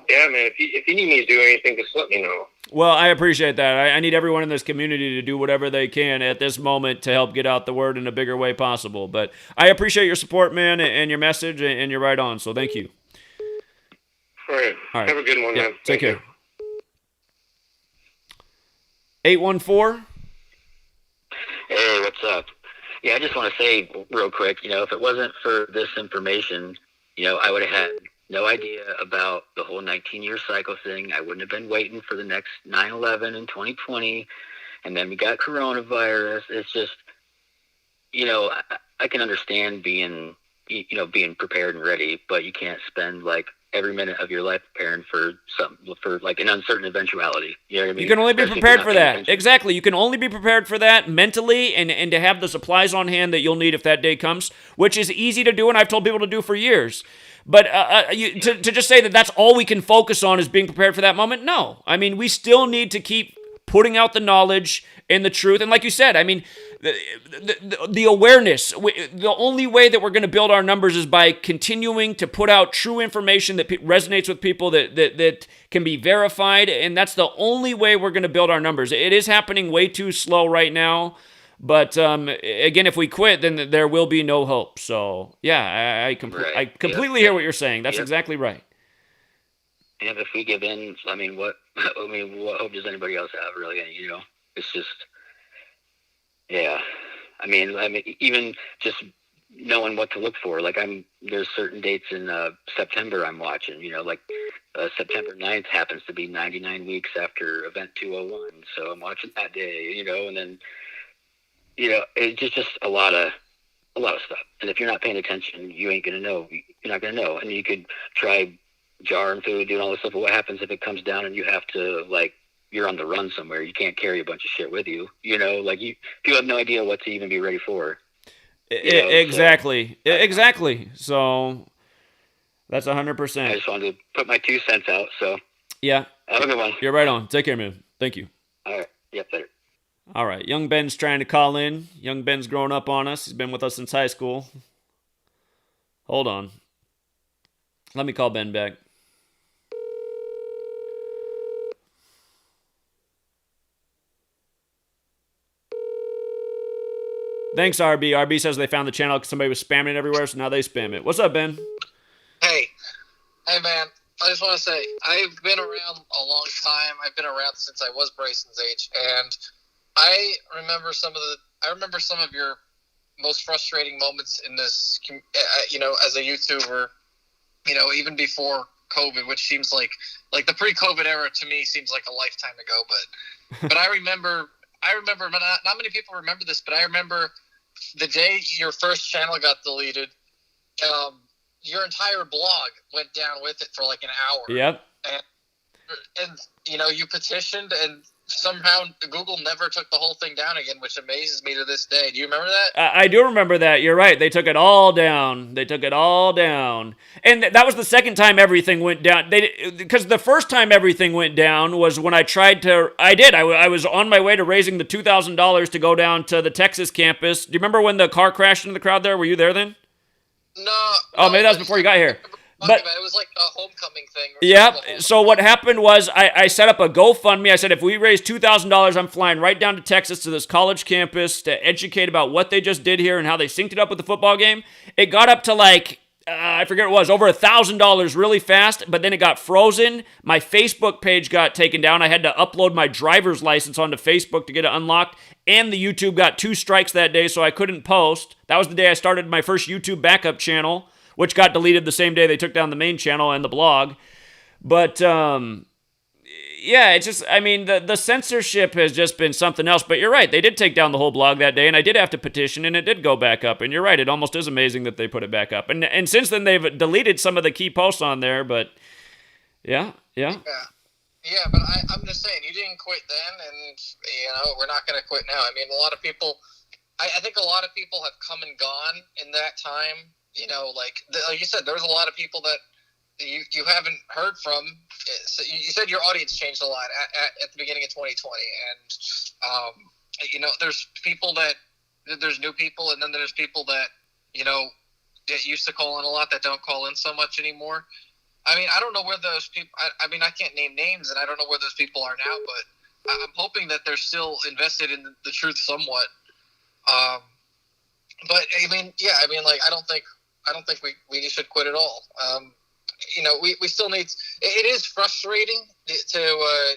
H: yeah, man, if you need me to do anything, just let me know.
A: Well, I appreciate that. I need everyone in this community to do whatever they can at this moment to help get out the word in a bigger way possible. But I appreciate your support, man, and your message, and you're right on. So thank you.
H: All right. Have a good one, man.
A: Take care. 814.
I: Hey, what's up? Yeah, I just want to say real quick, if it wasn't for this information, I would have had no idea about the whole 19-year cycle thing. I wouldn't have been waiting for the next 9/11 in 2020, and then we got coronavirus. It's just, I can understand being prepared and ready, but you can't spend like every minute of your life preparing for like an uncertain eventuality. You know what I mean?
A: You can only be prepared for that. Exactly. You can only be prepared for that mentally and to have the supplies on hand that you'll need if that day comes, which is easy to do, and I've told people to do for years. But to just say that that's all we can focus on is being prepared for that moment, no. I mean, we still need to keep putting out the knowledge and the truth. And like you said, I mean, the awareness, the only way that we're going to build our numbers is by continuing to put out true information that resonates with people, that can be verified. And that's the only way we're going to build our numbers. It is happening way too slow right now. But again, if we quit, then there will be no hope. So yeah, I completely hear what you're saying. That's exactly right.
I: And if we give in, what hope does anybody else have, really? It's just, yeah. I mean, even just knowing what to look for. Like there's certain dates in September I'm watching. September 9th happens to be 99 weeks after Event 201, so I'm watching that day. And then, it's just a lot of stuff. And if you're not paying attention, you ain't gonna know. You're not gonna know. And you could try jarring food, doing all this stuff, but what happens if it comes down and you have to, you're on the run somewhere? You can't carry a bunch of shit with you. You have no idea what to even be ready for.
A: Exactly. Exactly. So that's 100%.
I: I just wanted to put my 2 cents out. So
A: yeah,
I: have a good one.
A: You're right on. Take care, man. Thank you.
I: All right. Yep. Later.
A: All right. Young Ben's trying to call in. Young Ben's grown up on us. He's been with us since high school. Hold on. Let me call Ben back. Thanks, RB. RB says they found the channel because somebody was spamming it everywhere, so now they spam it. What's up, Ben?
J: Hey, man. I just want to say, I've been around a long time. I've been around since I was Bryson's age, and I remember some of your most frustrating moments in this, as a YouTuber, even before COVID, which seems like the pre-COVID era to me seems like a lifetime ago. But I remember, not many people remember this, but I remember the day your first channel got deleted, your entire blog went down with it for like an hour.
A: Yep.
J: And you petitioned, and somehow Google never took the whole thing down again, which amazes me to this day. Do you remember that?
A: I do remember that. You're right. They took it all down. And that was the second time everything went down. Because the first time everything went down was when I was on my way to raising the $2,000 to go down to the Texas campus. Do you remember when the car crashed into the crowd there? Were you there then?
J: No.
A: Oh, maybe that was before you got here. But
J: it was like a homecoming thing.
A: Yep. So what happened was I set up a GoFundMe. I said, if we raise $2,000, I'm flying right down to Texas to this college campus to educate about what they just did here and how they synced it up with the football game. It got up to I forget what it was, over $1,000 really fast, but then it got frozen. My Facebook page got taken down. I had to upload my driver's license onto Facebook to get it unlocked, and the YouTube got 2 strikes that day, so I couldn't post. That was the day I started my first YouTube backup channel, which got deleted the same day they took down the main channel and the blog. But, yeah, it's just, the censorship has just been something else. But you're right, they did take down the whole blog that day, and I did have to petition, and it did go back up. And you're right, it almost is amazing that they put it back up. And since then, they've deleted some of the key posts on there, but yeah.
J: Yeah, but I'm just saying, you didn't quit then, and, we're not going to quit now. A lot of people I think a lot of people have come and gone in that time. You know, like you said, there's a lot of people that you haven't heard from. So you said your audience changed a lot at the beginning of 2020, and you know, there's new people, and then there's people that, you know, that used to call in a lot that don't call in so much anymore. I mean, I don't know where those people. I mean, I can't name names, and I don't know where those people are now, but I'm hoping that they're still invested in the truth somewhat. But I mean, yeah, I mean, like, I don't think we should quit at all. You know, we still need. It is frustrating to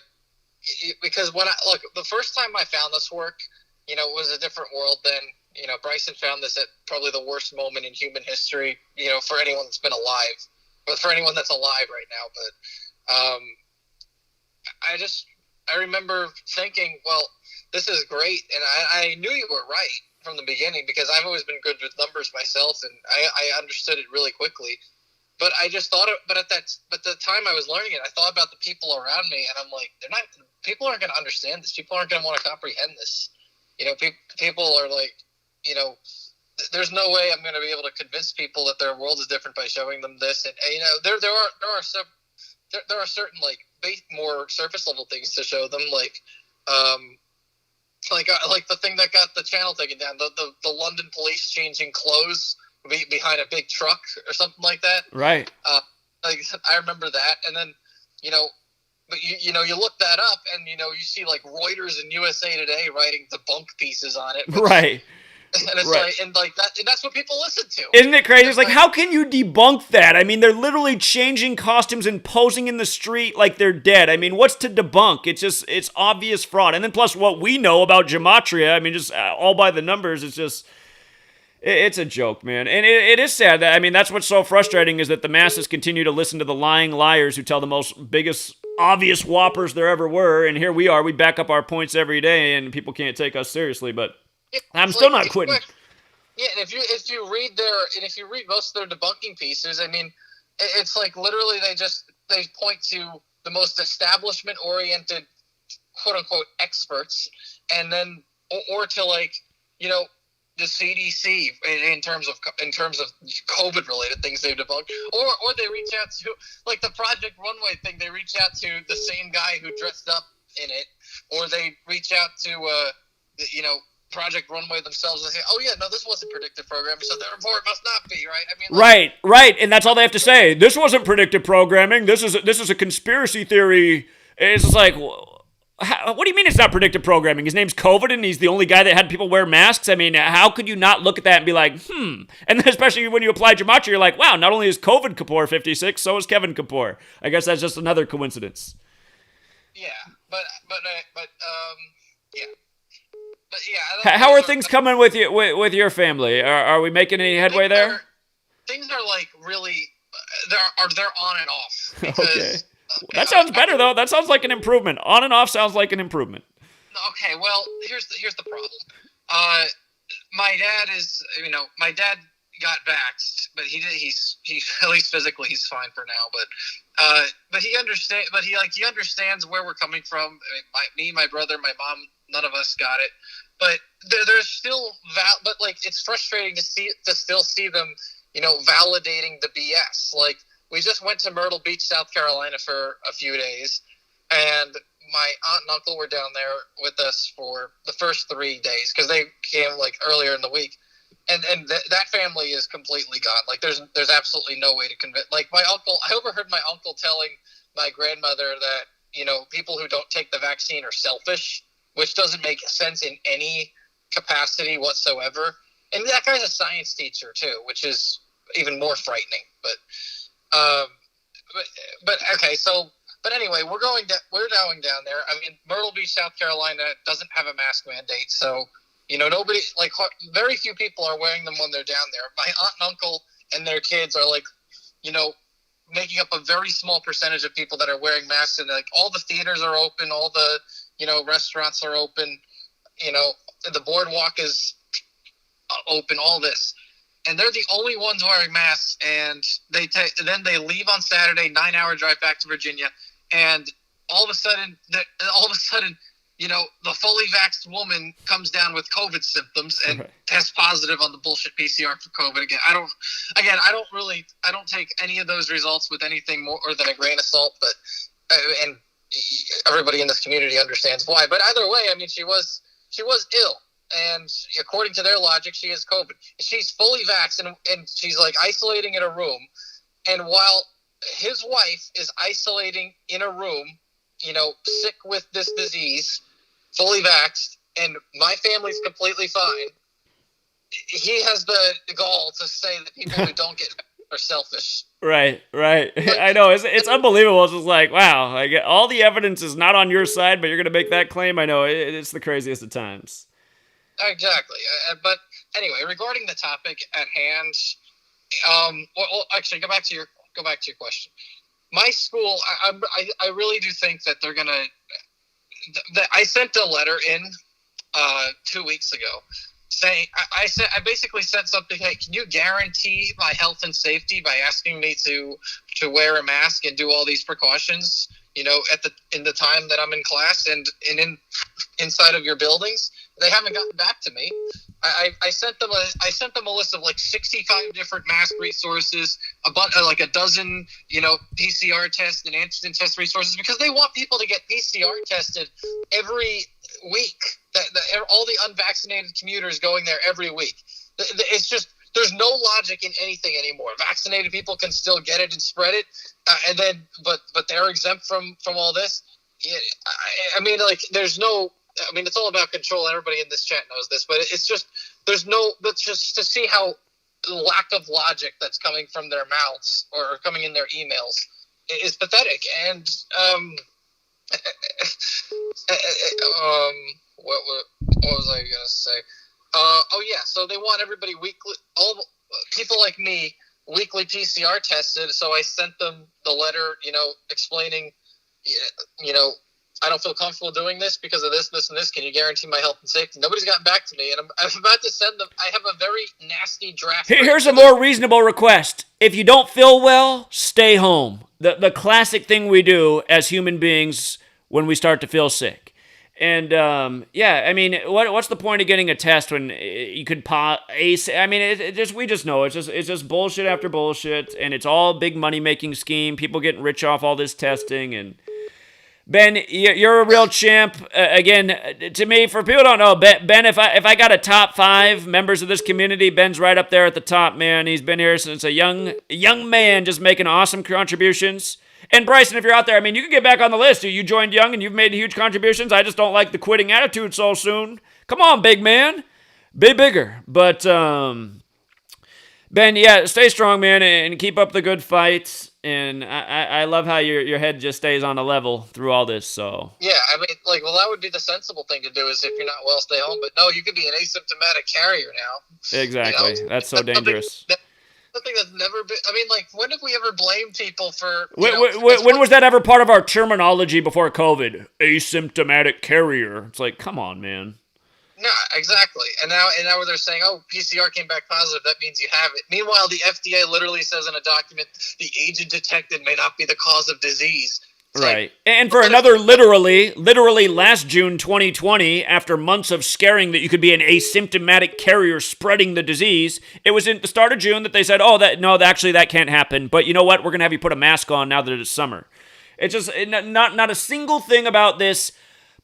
J: because when the first time I found this work, you know, it was a different world then. You know, Bryson found this at probably the worst moment in human history, you know, for anyone that's been alive, but for anyone that's alive right now. But I remember thinking, well, this is great, and I knew you were right from the beginning because I've always been good with numbers myself, and I understood it really quickly. But I just thought, but the time I was learning it, I thought about the people around me, and I'm like, people aren't going to understand this. People aren't going to want to comprehend this. You know, people are like, you know, there's no way I'm going to be able to convince people that their world is different by showing them this. And you know, there are certain like more surface level things to show them, like the thing that got the channel taken down, the London police changing clothes behind a big truck or something like that.
A: Right.
J: Like I remember that, and then you know. But you know, you look that up, and you know, you see like Reuters and USA Today writing debunk pieces on it,
A: right?
J: And it's
A: right.
J: like that, and that's what people listen to.
A: Isn't it crazy? It's like, how can you debunk that? I mean, they're literally changing costumes and posing in the street like they're dead. I mean, what's to debunk? It's obvious fraud. And then plus what we know about Gematria, I mean, just all by the numbers, it's a joke, man. And it is sad that, I mean, that's what's so frustrating is that the masses continue to listen to the lying liars who tell the biggest obvious whoppers there ever were. And here we are, we back up our points every day and people can't take us seriously, but I'm still not quitting.
J: Yeah, and if you read most of their debunking pieces, I mean, it's like literally they point to the most establishment-oriented, quote-unquote, experts, and then or to like, you know, the CDC in terms of COVID related things they've debunked, or they reach out to like the Project Runway thing. They reach out to the same guy who dressed up in it, or they reach out to you know, Project Runway themselves and say, "Oh yeah, no, this wasn't predictive programming, so the report must not be right." I mean, like,
A: right, and that's all they have to say. This wasn't predictive programming. This is a conspiracy theory. It's just like, what do you mean it's not predictive programming? His name's COVID, and he's the only guy that had people wear masks. I mean, how could you not look at that and be like, And then especially when you apply Gematria, you're like, wow, not only is COVID Kapoor 56, so is Kevin Kapoor. I guess that's just another coincidence.
J: Yeah, but yeah. But yeah,
A: how are things coming with you with your family? Are we making any headway there?
J: Things are like really they're on and off. Because,
A: okay, that sounds better though. That sounds like an improvement. On and off sounds like an improvement.
J: Okay, well here's the problem. My dad got vaxxed, but he's at least physically he's fine for now. But he understands where we're coming from. I mean, my brother, my mom, none of us got it. But there's still but like it's frustrating to still see them, you know, validating the BS. Like we just went to Myrtle Beach, South Carolina for a few days, and my aunt and uncle were down there with us for the first 3 days because they came like earlier in the week, and that family is completely gone. Like there's absolutely no way to convince. Like my uncle, I overheard my uncle telling my grandmother that, you know, people who don't take the vaccine are selfish, which doesn't make sense in any capacity whatsoever. And that guy's a science teacher too, which is even more frightening. But okay, so but anyway, we're going down there. I mean, Myrtle Beach, South Carolina doesn't have a mask mandate, so you know nobody, like very few people are wearing them when they're down there. My aunt and uncle and their kids are like, you know, making up a very small percentage of people that are wearing masks, and like all the theaters are open, all the, you know, restaurants are open, you know, the boardwalk is open, all this. And they're the only ones wearing masks, and then they leave on Saturday, 9-hour drive back to Virginia, and all of a sudden, the fully vaxxed woman comes down with COVID symptoms and tests positive on the bullshit PCR for COVID again. I don't take any of those results with anything more than a grain of salt, but and everybody in this community understands why. But either way, I mean, she was ill, and according to their logic, she has COVID. She's fully vaxxed, and she's like isolating in a room, and while his wife is isolating in a room, sick with this disease, fully vaxxed, and my family's completely fine, he has the gall to say that people who don't get vaxxed are selfish.
A: Right. I know. It's unbelievable. It's just like, wow, all the evidence is not on your side, but you're going to make that claim? I know. It's the craziest of times.
J: Exactly. But anyway, regarding the topic at hand, well, actually, go back to your question. My school, I really do think that they're going to... I sent a letter in 2 weeks ago saying, I basically said something like, can you guarantee my health and safety by asking me to wear a mask and do all these precautions, in the time that I'm in class and inside of your buildings? They haven't gotten back to me. I sent them a list of like 65 different mask resources, like a dozen, PCR tests and antigen test resources, because they want people to get PCR tested every week. All the unvaccinated commuters going there every week. It's just, there's no logic in anything anymore. Vaccinated people can still get it and spread it, but they're exempt from all this. I mean, like, there's no. I mean, it's all about control. Everybody in this chat knows this, but it's just, but just to see how the lack of logic that's coming from their mouths or coming in their emails is pathetic. And what was I gonna say? So they want everybody weekly, all people like me, weekly PCR tested. So I sent them the letter, explaining, I don't feel comfortable doing this because of this, and this. Can you guarantee my health and safety? Nobody's gotten back to me, and I'm about to send them. I have a very nasty draft.
A: Here's a more reasonable request. If you don't feel well, stay home. The classic thing we do as human beings when we start to feel sick. And, I mean, what's the point of getting a test when you could I mean, we just know it's just bullshit after bullshit, and it's all big money-making scheme, people getting rich off all this testing, and... Ben, you're a real champ. Again, to me, for people who don't know, Ben, if I got a top 5 members of this community, Ben's right up there at the top, man. He's been here since a young man, just making awesome contributions. And Bryson, if you're out there, I mean, you can get back on the list. You joined young and you've made huge contributions. I just don't like the quitting attitude so soon. Come on, big man. Be bigger. But, Ben, yeah, stay strong, man, and keep up the good fights. And I love how your head just stays on a level through all this. So
J: yeah, I mean, that would be the sensible thing to do is if you're not well, stay home. But no, you could be an asymptomatic carrier now.
A: Exactly, that's so dangerous.
J: Something that's never been. I mean, when have we ever blamed people for?
A: When was that ever part of our terminology before COVID? Asymptomatic carrier. It's like, come on, man.
J: No, exactly. And now they're saying, oh, PCR came back positive. That means you have it. Meanwhile, the FDA literally says in a document, the agent detected may not be the cause of disease.
A: Right. And for another literally last June 2020, after months of scaring that you could be an asymptomatic carrier spreading the disease, it was in the start of June that they said, actually that can't happen. But you know what? We're going to have you put a mask on now that it's summer. It's just not a single thing about this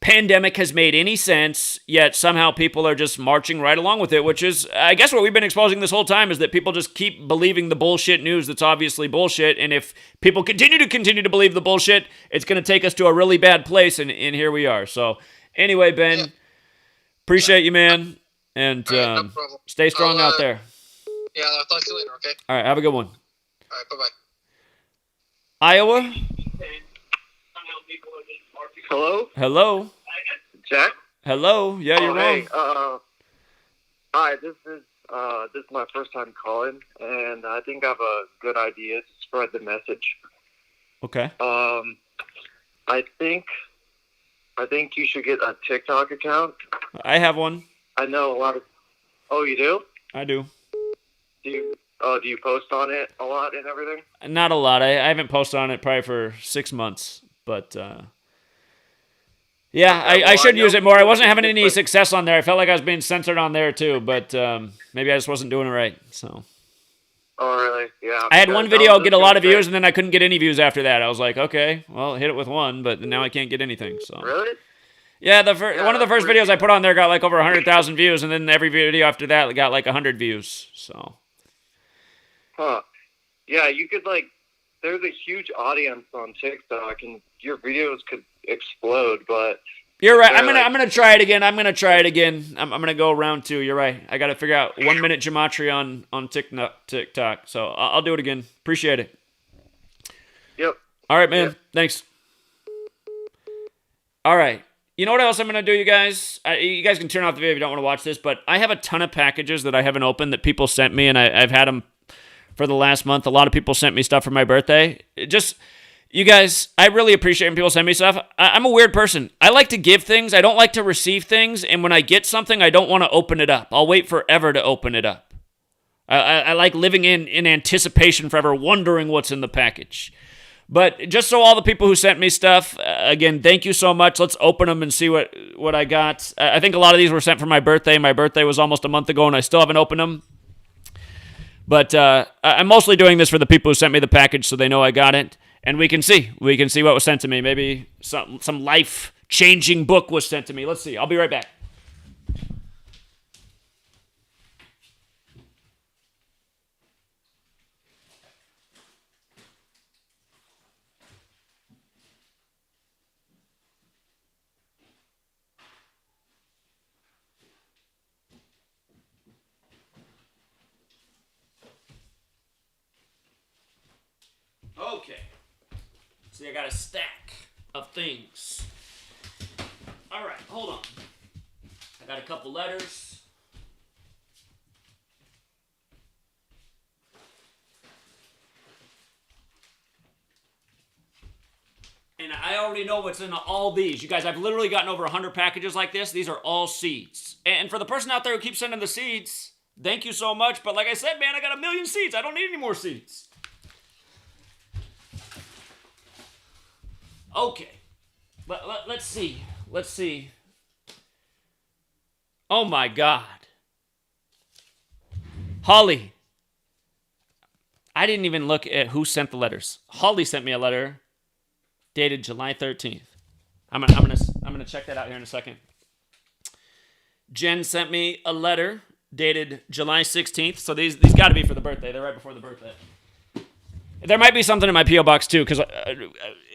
A: pandemic has made any sense, yet somehow people are just marching right along with it, which is, I guess, what we've been exposing this whole time is that people just keep believing the bullshit news that's obviously bullshit, and if people continue to believe the bullshit, it's going to take us to a really bad place, and here we are. So, anyway, Ben, appreciate you, man, and
J: no
A: stay strong out there.
J: Yeah, I'll talk to you later, okay?
A: All right, have a good one.
J: All right, bye-bye.
A: Iowa?
K: Hello? Jack?
A: Hello? Yeah, you're wrong.
K: Hey, hi, this is my first time calling, and I think I have a good idea to spread the message.
A: Okay.
K: I think you should get a TikTok account.
A: I have one.
K: I know a lot of... Oh, you do?
A: I do.
K: Do you post on it a lot and everything?
A: Not a lot. I haven't posted on it probably for 6 months, but... Yeah,
K: Okay,
A: I
K: well,
A: should
K: know
A: use it more. I
K: people
A: wasn't
K: think
A: having any
K: different.
A: success on there. I felt like I was being censored on there too, but maybe I just wasn't doing it right. So
K: Oh, really? Yeah.
A: I had
K: because
A: one
K: I
A: video
K: was
A: get
K: just
A: a lot
K: gonna
A: of
K: say-
A: views, and then I couldn't get any views after that. I was like, okay, well, hit it with one, but now I can't get anything. So
K: Really?
A: yeah,
K: Yeah,
A: one of the
K: that's
A: first
K: weird.
A: videos I put on there got like over 100,000 views, and then every video after that got like 100 views. So
K: Huh. Yeah, you could like. There's a huge audience on TikTok, and your videos could explode. But
A: you're right.
K: they're
A: I'm gonna try it again. I'm gonna go round 2. You're right. I gotta figure out 1 minute gematria on TikTok. So I'll do it again. Appreciate it.
K: Yep.
A: All right, man.
K: Yeah.
A: Thanks. All right. You know what else I'm going to do, you guys? You guys can turn off the video if you don't want to watch this, but I have a ton of packages that I haven't opened that people sent me, and I've had them for the last month. A lot of people sent me stuff for my birthday. You guys, I really appreciate when people send me stuff. I'm a weird person. I like to give things. I don't like to receive things, and when I get something, I don't want to open it up. I'll wait forever to open it up. I like living in anticipation forever, wondering what's in the package. But just so all the people who sent me stuff, again, thank you so much. Let's open them and see what I got. I think a lot of these were sent for my birthday. My birthday was almost a month ago, and I still haven't opened them. But I'm mostly doing this for the people who sent me the package so they know I got it. And we can see what was sent to me. Maybe some life-changing book was sent to me. Let's see. I'll be right back. Okay. See, I got a stack of things. All right, hold on. I got a couple letters. And I already know what's in all these. You guys, I've literally gotten over 100 packages like this. These are all seeds. And for the person out there who keeps sending the seeds, thank you so much. But like I said, man, I got 1 million seeds. I don't need any more seeds. Okay. Let's see. Let's see. Oh my God. Holly. I didn't even look at who sent the letters. Holly sent me a letter dated July 13th. I'm gonna check that out here in a second. Jen sent me a letter dated July 16th. So these got to be for the birthday. They're right before the birthday. There might be something in my P.O. box, too, because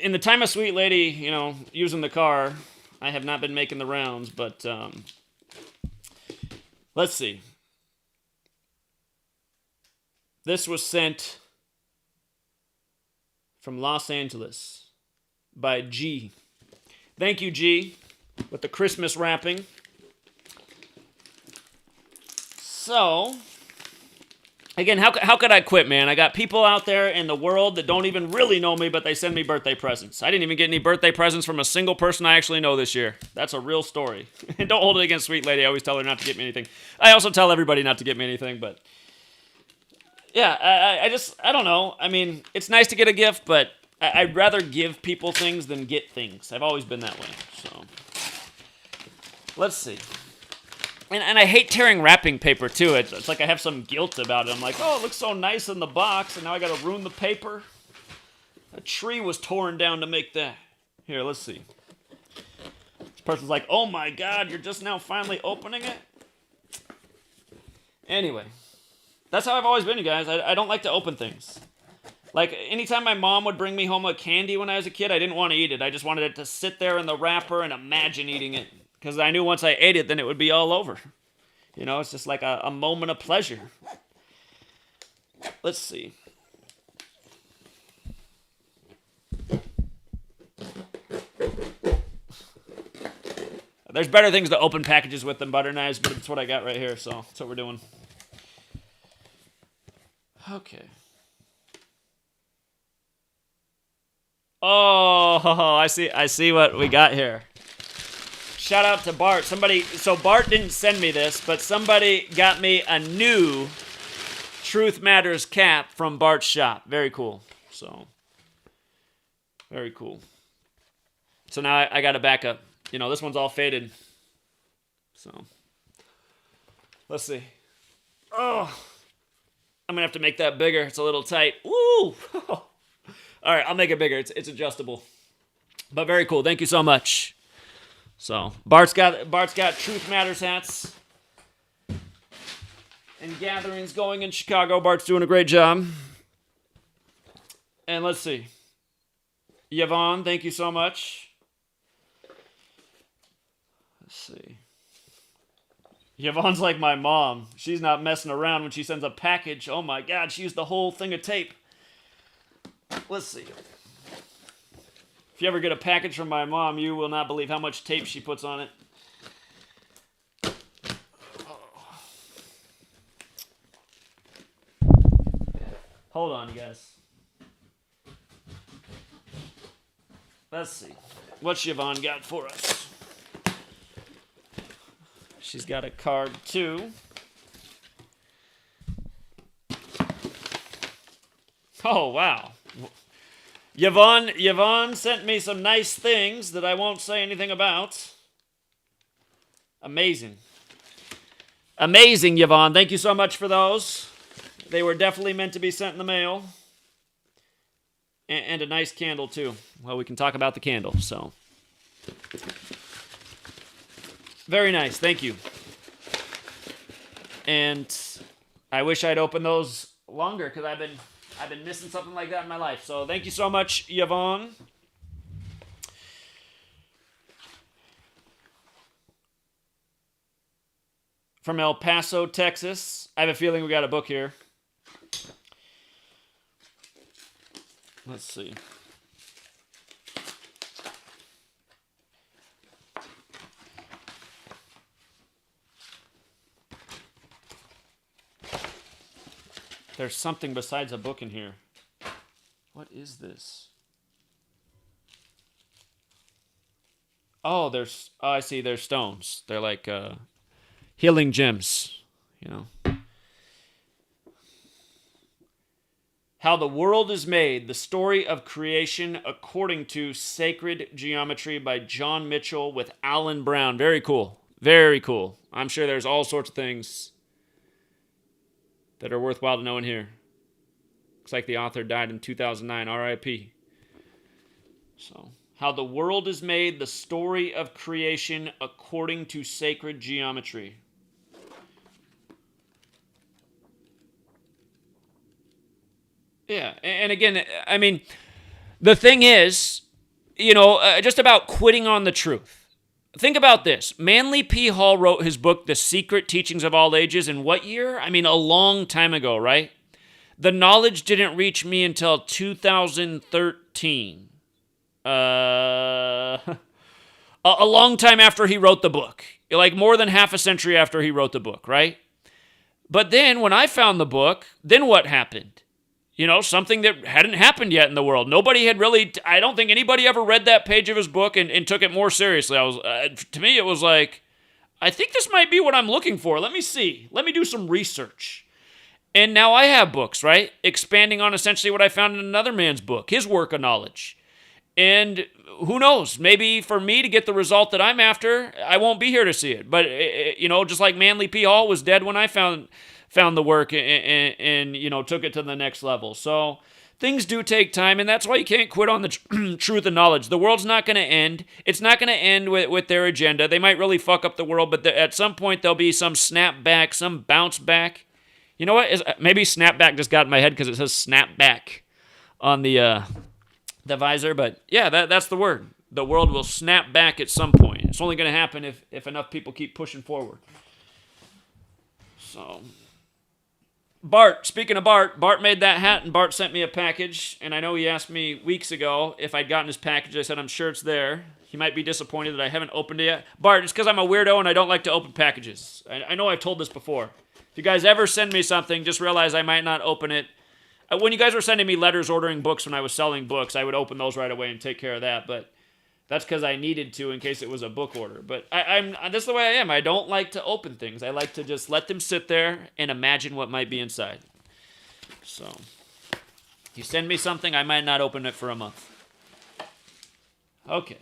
A: in the time of Sweet Lady, using the car, I have not been making the rounds, but let's see. This was sent from Los Angeles by G. Thank you, G, with the Christmas wrapping. So, again, how could I quit, man? I got people out there in the world that don't even really know me, but they send me birthday presents. I didn't even get any birthday presents from a single person I actually know this year. That's a real story. And don't hold it against Sweet Lady. I always tell her not to get me anything. I also tell everybody not to get me anything, but yeah, I don't know. I mean, it's nice to get a gift, but I'd rather give people things than get things. I've always been that way. So let's see. And I hate tearing wrapping paper, too. It's like I have some guilt about it. I'm like, oh, it looks so nice in the box, and now I got to ruin the paper. A tree was torn down to make that. Here, let's see. This person's like, oh, my God, you're just now finally opening it? Anyway, that's how I've always been, you guys. I don't like to open things. Like, anytime my mom would bring me home a candy when I was a kid, I didn't want to eat it. I just wanted it to sit there in the wrapper and imagine eating it. Because I knew once I ate it, then it would be all over. It's just like a moment of pleasure. Let's see. There's better things to open packages with than butter knives, but it's what I got right here, so that's what we're doing. Okay. Oh, I see what we got here. Shout out to Bart. So Bart didn't send me this, but somebody got me a new Truth Matters cap from Bart's shop. Very cool. So, very cool. So now I got a backup. this one's all faded. So, let's see. Oh, I'm going to have to make that bigger. It's a little tight. Woo! All right, I'll make it bigger. It's adjustable. But very cool. Thank you so much. So, Bart's got Truth Matters hats and gatherings going in Chicago. Bart's doing a great job. And let's see. Yvonne, thank you so much. Let's see. Yvonne's like my mom. She's not messing around when she sends a package. Oh my God, she used the whole thing of tape. Let's see. If you ever get a package from my mom, you will not believe how much tape she puts on it. Hold on, you guys. Let's see. What's Yvonne got for us? She's got a card, too. Oh, wow. Yvonne sent me some nice things that I won't say anything about. Amazing. Amazing, Yvonne. Thank you so much for those. They were definitely meant to be sent in the mail. And a nice candle, too. Well, we can talk about the candle, so. Very nice. Thank you. And I wish I'd opened those longer because I've been missing something like that in my life. So thank you so much, Yvonne. From El Paso, Texas. I have a feeling we got a book here. Let's see. There's something besides a book in here. What is this? Oh, I see, they're stones. They're like healing gems, How the World is Made, the Story of Creation According to Sacred Geometry by John Mitchell with Alan Brown. Very cool. Very cool. I'm sure there's all sorts of things that are worthwhile to know in here. Looks like the author died in 2009. R.I.P. So, How the World is Made, the Story of Creation According to Sacred Geometry. Yeah, and again, I mean, the thing is, just about quitting on the truth. Think about this. Manly P. Hall wrote his book, The Secret Teachings of All Ages, in what year? I mean, a long time ago, right? The knowledge didn't reach me until 2013. A long time after he wrote the book. Like more than half a century after he wrote the book, right? But then when I found the book, then what happened? Something that hadn't happened yet in the world. Nobody had really, I don't think anybody ever read that page of his book and took it more seriously. To me, it was like, I think this might be what I'm looking for. Let me see. Let me do some research. And now I have books, right? Expanding on essentially what I found in another man's book, his work of knowledge. And who knows? Maybe for me to get the result that I'm after, I won't be here to see it. But, just like Manly P. Hall was dead when I found the work and took it to the next level. So things do take time, and that's why you can't quit on the truth and knowledge. The world's not going to end. It's not going to end with their agenda. They might really fuck up the world, but at some point there'll be some snap back, some bounce back. You know what? Maybe snapback just got in my head because it says snapback on the visor, but yeah, that's the word. The world will snap back at some point. It's only going to happen if enough people keep pushing forward. So... Bart, speaking of Bart made that hat, and Bart sent me a package, and I know he asked me weeks ago if I'd gotten his package. I said, I'm sure it's there. He might be disappointed that I haven't opened it yet. Bart, it's because I'm a weirdo and I don't like to open packages. I know I've told this before. If you guys ever send me something, just realize I might not open it. When you guys were sending me letters ordering books when I was selling books, I would open those right away and take care of that, but that's because I needed to in case it was a book order. But that's the way I am. I don't like to open things. I like to just let them sit there and imagine what might be inside. So, if you send me something, I might not open it for a month. Okay.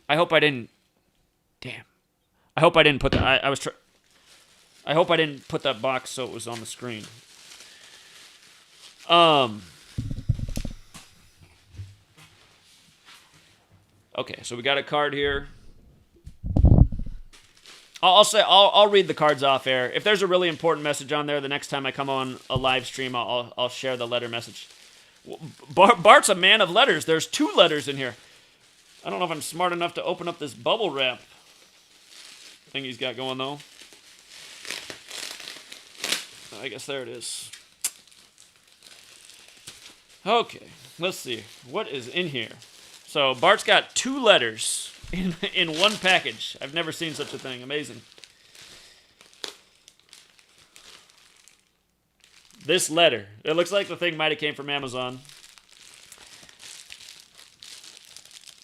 A: I hope I didn't. Damn. I hope I didn't put that. I hope I didn't put that box so it was on the screen. Okay, so we got a card here. I'll read the cards off air. If there's a really important message on there, the next time I come on a live stream, I'll share the letter message. Bart's a man of letters. There's 2 letters in here. I don't know if I'm smart enough to open up this bubble wrap thing he's got going, though. I guess there it is. Okay, let's see. What is in here? So Bart's got 2 letters in one package. I've never seen such a thing. Amazing. This letter. It looks like the thing might have came from Amazon.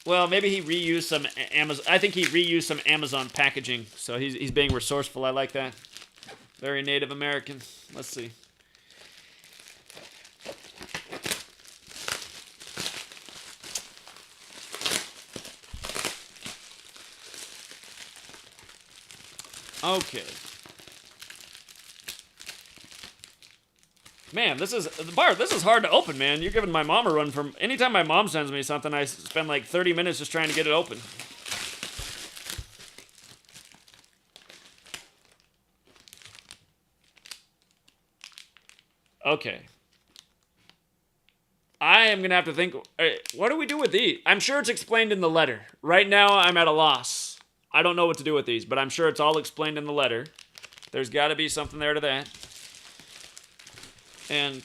A: Well, maybe he reused some Amazon. I think he reused some Amazon packaging. So he's being resourceful. I like that. Very Native American. Let's see. Okay. Man, this is hard to open, man. You're giving my mom a run from... Anytime my mom sends me something, I spend like 30 minutes just trying to get it open. Okay. I am going to have to think... What do we do with these? I'm sure it's explained in the letter. Right now, I'm at a loss. I don't know what to do with these, but I'm sure it's all explained in the letter. There's got to be something there to that. And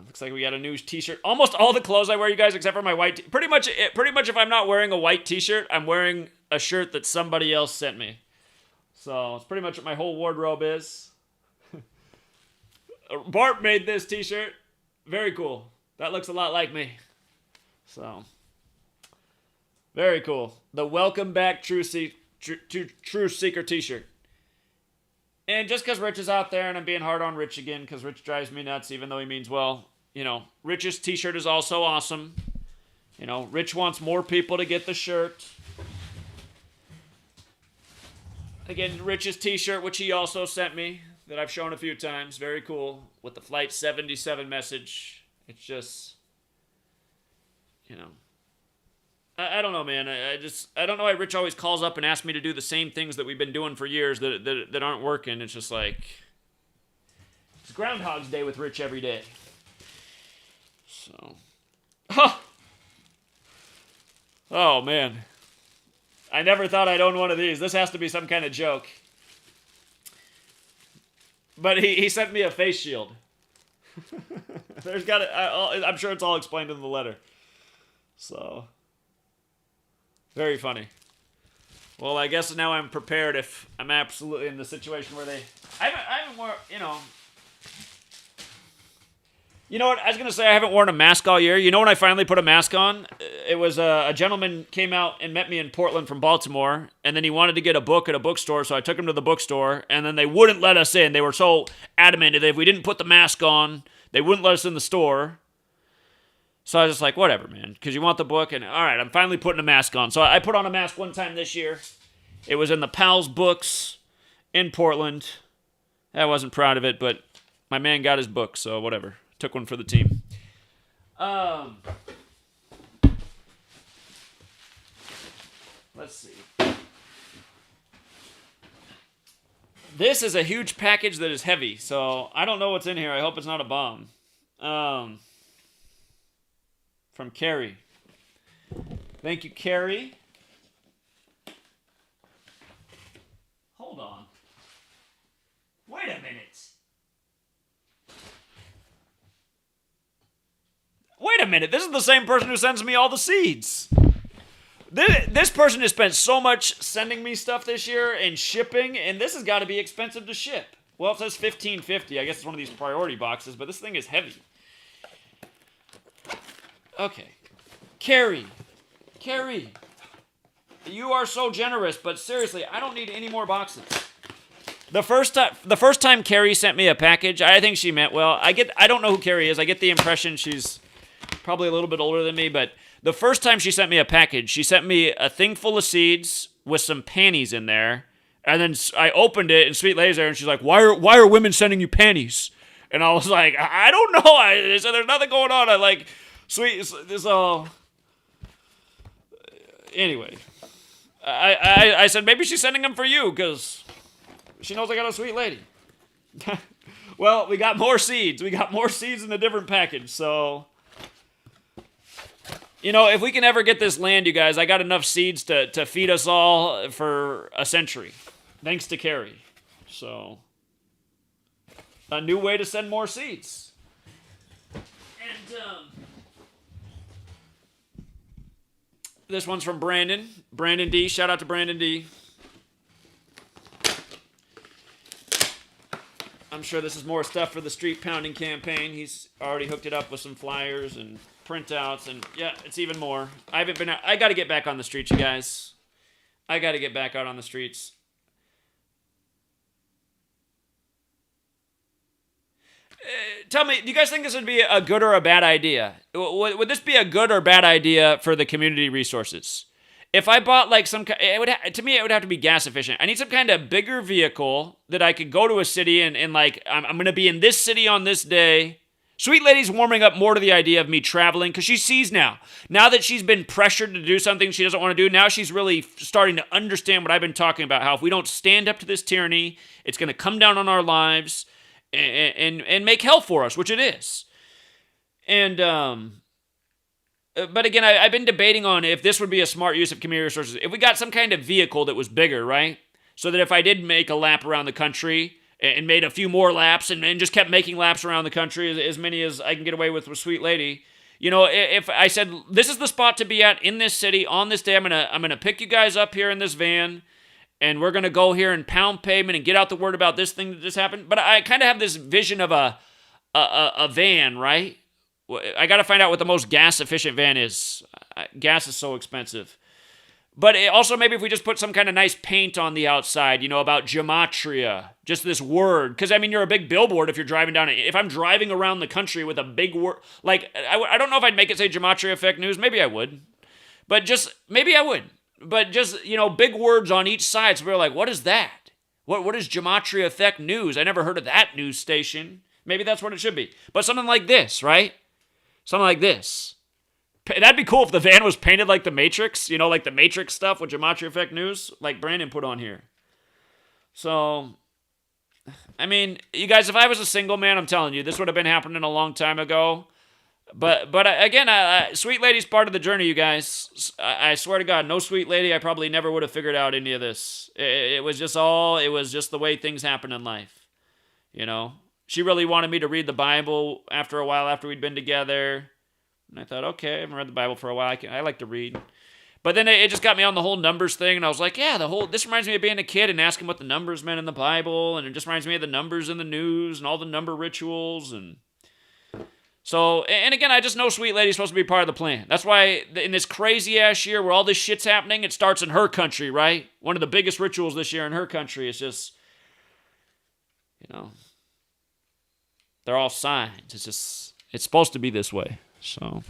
A: looks like we got a new t-shirt. Almost all the clothes I wear, you guys, except for my white pretty much if I'm not wearing a white t-shirt, I'm wearing a shirt that somebody else sent me. So it's pretty much what my whole wardrobe is. Bart made this t-shirt. Very cool. That looks a lot like me. So, very cool. The Welcome Back True Seeker t-shirt. And just because Rich is out there, and I'm being hard on Rich again, because Rich drives me nuts, even though he means well, you know, Rich's t-shirt is also awesome. You know, Rich wants more people to get the shirt. Again, Rich's t-shirt, which he also sent me, that I've shown a few times. Very cool. With the Flight 77 message. It's just, you know, I don't know, man. I don't know why Rich always calls up and asks me to do the same things that we've been doing for years that aren't working. It's just like, it's Groundhog's Day with Rich every day. So, oh man. I never thought I'd own one of these. This has to be some kind of joke. But he sent me a face shield. There's got I'm sure it's all explained in the letter. So, very funny. Well, I guess now I'm prepared if I'm absolutely in the situation where I haven't worn, you know what, I was going to say I haven't worn a mask all year. You know when I finally put a mask on? It was a gentleman came out and met me in Portland from Baltimore, and then he wanted to get a book at a bookstore, so I took him to the bookstore, and then they wouldn't let us in. They were so adamant that if we didn't put the mask on, they wouldn't let us in the store. So I was just like, whatever, man, because you want the book, and all right, I'm finally putting a mask on. So I put on a mask one time this year. It was in the Pals Books in Portland. I wasn't proud of it, but my man got his book, so whatever. Took one for the team. Let's see. This is a huge package that is heavy, so I don't know what's in here. I hope it's not a bomb. From Carrie. Thank you, Carrie. Hold on. Wait a minute. Wait a minute. This is the same person who sends me all the seeds. This person has spent so much sending me stuff this year and shipping, and this has got to be expensive to ship. Well, it says $15.50. I guess it's one of these priority boxes, but this thing is heavy. Okay. Carrie, you are so generous, but seriously, I don't need any more boxes. The first time Carrie sent me a package, I think she meant well. I don't know who Carrie is. I get the impression she's probably a little bit older than me, but the first time she sent me a package, she sent me a thing full of seeds with some panties in there. And then I opened it, and Sweet Lady's there, and she's like, "Why are women sending you panties?" And I was like, "I don't know." I said, "There's nothing going on." I like, sweet, this all. Anyway, I said maybe she's sending them for you because she knows I got a Sweet Lady. Well, we got more seeds. We got more seeds in a different package. So, you know, if we can ever get this land, you guys, I got enough seeds to feed us all for a century. Thanks to Carrie. So, a new way to send more seeds. And, this one's from Brandon. Brandon D. Shout out to Brandon D. I'm sure this is more stuff for the street pounding campaign. He's already hooked it up with some flyers and printouts, and yeah, it's even more. I got to get back on the streets, you guys. I got to get back out on the streets. Tell me, do you guys think this would be a good or a bad idea? Would this be a good or bad idea for the community resources? If I bought like to me it would have to be gas efficient. I need some kind of bigger vehicle that I could go to a city and like I'm going to be in this city on this day. Sweet Lady's warming up more to the idea of me traveling because she sees now that she's been pressured to do something she doesn't want to do. Now she's really starting to understand what I've been talking about. How if we don't stand up to this tyranny, it's going to come down on our lives. And make hell for us, which it is. And, but again, I've been debating on if this would be a smart use of community resources. If we got some kind of vehicle that was bigger, right? So that if I did make a lap around the country and made a few more laps and just kept making laps around the country, as many as I can get away with Sweet Lady, you know, if I said, this is the spot to be at in this city on this day, I'm gonna pick you guys up here in this van, and we're going to go here and pound pavement and get out the word about this thing that just happened. But I kind of have this vision of a van, right? I got to find out what the most gas-efficient van is. Gas is so expensive. But also maybe if we just put some kind of nice paint on the outside, you know, about gematria, just this word. Because, I mean, you're a big billboard if you're driving down it. If I'm driving around the country with a big word, like, I don't know if I'd make it say GematriaEffectNews. Maybe I would. Maybe I would. But just, you know, big words on each side. So we're like, what is that? What is GematriaEffectNews? I never heard of that news station. Maybe that's what it should be. But something like this, right? Something like this. That'd be cool if the van was painted like the Matrix. You know, like the Matrix stuff with GematriaEffectNews. Like Brandon put on here. So, I mean, you guys, if I was a single man, I'm telling you, this would have been happening a long time ago. But again, Sweet Lady's part of the journey, you guys. I swear to God, no Sweet Lady, I probably never would have figured out any of this. It was just the way things happen in life. You know? She really wanted me to read the Bible after a while after we'd been together. And I thought, okay, I haven't read the Bible for a while. I like to read. But then it just got me on the whole numbers thing, and I was like, yeah, this reminds me of being a kid and asking what the numbers meant in the Bible, and it just reminds me of the numbers in the news and all the number rituals, and so, and again, I just know Sweet Lady's supposed to be part of the plan. That's why in this crazy-ass year where all this shit's happening, it starts in her country, right? One of the biggest rituals this year in her country is just, you know, they're all signs. It's supposed to be this way. So,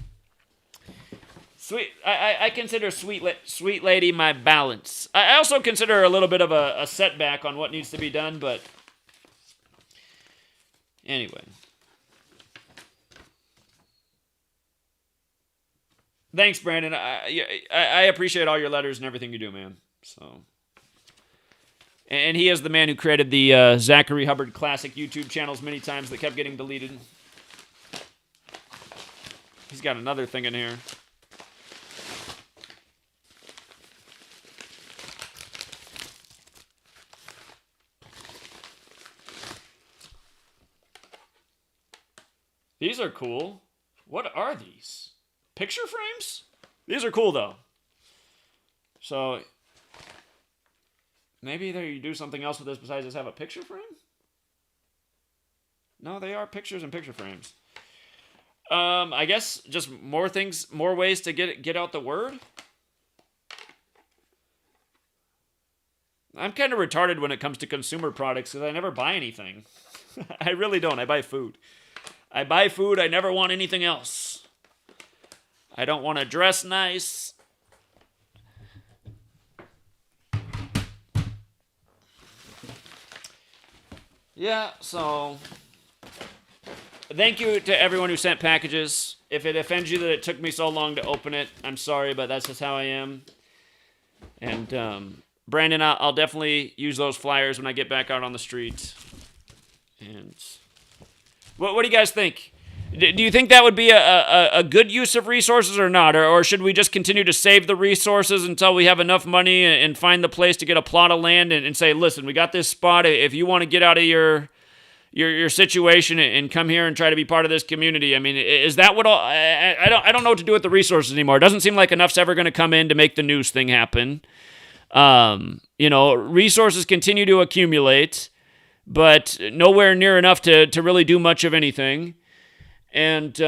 A: I consider Sweet Lady my balance. I also consider her a little bit of a setback on what needs to be done, but anyway. Thanks, Brandon. I appreciate all your letters and everything you do, man. So, and he is the man who created the Zachary Hubbard Classic YouTube channels many times that kept getting deleted. He's got another thing in here. These are cool. What are these? Picture frames? These are cool, though. So, maybe you do something else with this besides just have a picture frame? No, they are pictures and picture frames. I guess just more things, more ways to get out the word. I'm kind of retarded when it comes to consumer products because I never buy anything. I really don't. I buy food. I buy food. I never want anything else. I don't want to dress nice. Yeah, so thank you to everyone who sent packages. If it offends you that it took me so long to open it, I'm sorry, but that's just how I am. And Brandon, I'll definitely use those flyers when I get back out on the street. And what do you guys think? Do you think that would be a good use of resources or not? Or should we just continue to save the resources until we have enough money and find the place to get a plot of land and say, listen, we got this spot. If you want to get out of your situation and come here and try to be part of this community. I mean, is that what all, I don't know what to do with the resources anymore. It doesn't seem like enough's ever going to come in to make the news thing happen. Resources continue to accumulate, but nowhere near enough to really do much of anything. And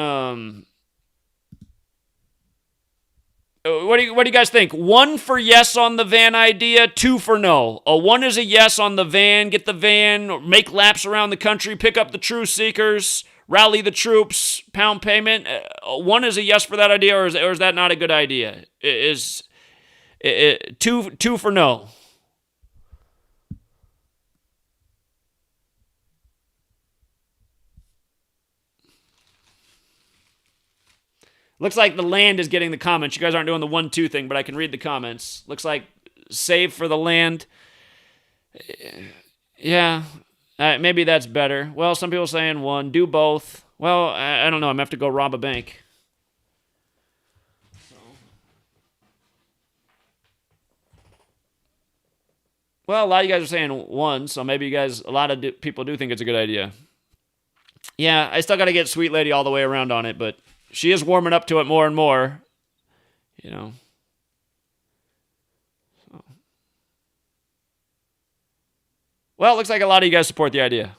A: what do you guys think? 1 for yes on the van idea, 2 for no. 1 is a yes on the van, get the van, make laps around the country, pick up the truth seekers, rally the troops, pound payment. 1 is a yes for that idea, or is that not a good idea? Is 2 for no? Looks like the land is getting the comments. You guys aren't doing the 1-2 thing, but I can read the comments. Looks like save for the land. Yeah, maybe that's better. Well, some people saying 1. Do both. Well, I don't know. I'm going to have to go rob a bank. Well, a lot of you guys are saying 1, so maybe a lot of people do think it's a good idea. Yeah, I still got to get Sweet Lady all the way around on it, but she is warming up to it more and more, So. Well, it looks like a lot of you guys support the idea.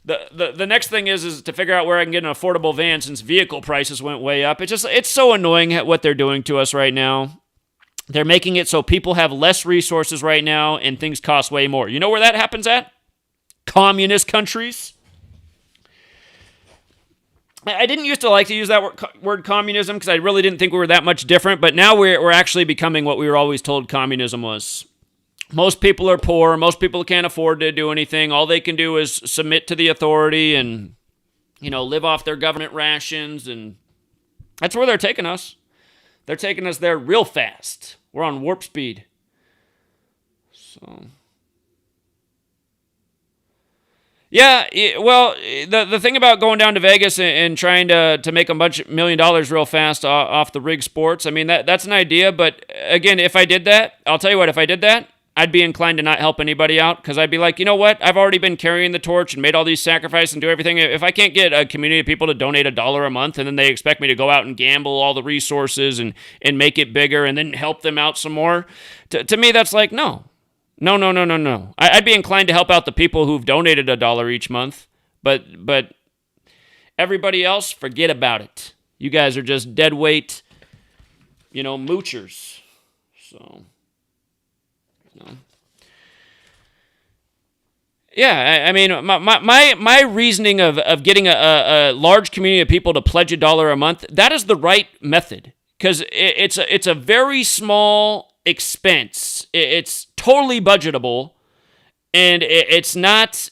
A: The next thing is to figure out where I can get an affordable van since vehicle prices went way up. It's so annoying what they're doing to us right now. They're making it so people have less resources right now and things cost way more. You know where that happens at? Communist countries. I didn't used to like to use that word communism because I really didn't think we were that much different, but now we're actually becoming what we were always told communism was. Most people are poor. Most people can't afford to do anything. All they can do is submit to the authority and, live off their government rations, and that's where they're taking us. They're taking us there real fast. We're on warp speed. So... Yeah, well, the thing about going down to Vegas and trying to make a bunch $1 million real fast off the rig sports, I mean, that's an idea. But again, if I did that, I'll tell you what, if I did that, I'd be inclined to not help anybody out because I'd be like, you know what? I've already been carrying the torch and made all these sacrifices and do everything. If I can't get a community of people to donate $1 a month and then they expect me to go out and gamble all the resources and make it bigger and then help them out some more, to me, that's like, no. No. I'd be inclined to help out the people who've donated $1 each month, but everybody else, forget about it. You guys are just dead weight, moochers. So, Yeah, I mean, my reasoning of getting a large community of people to pledge $1 a month, that is the right method because it's a very small expense. It's totally budgetable, and it's not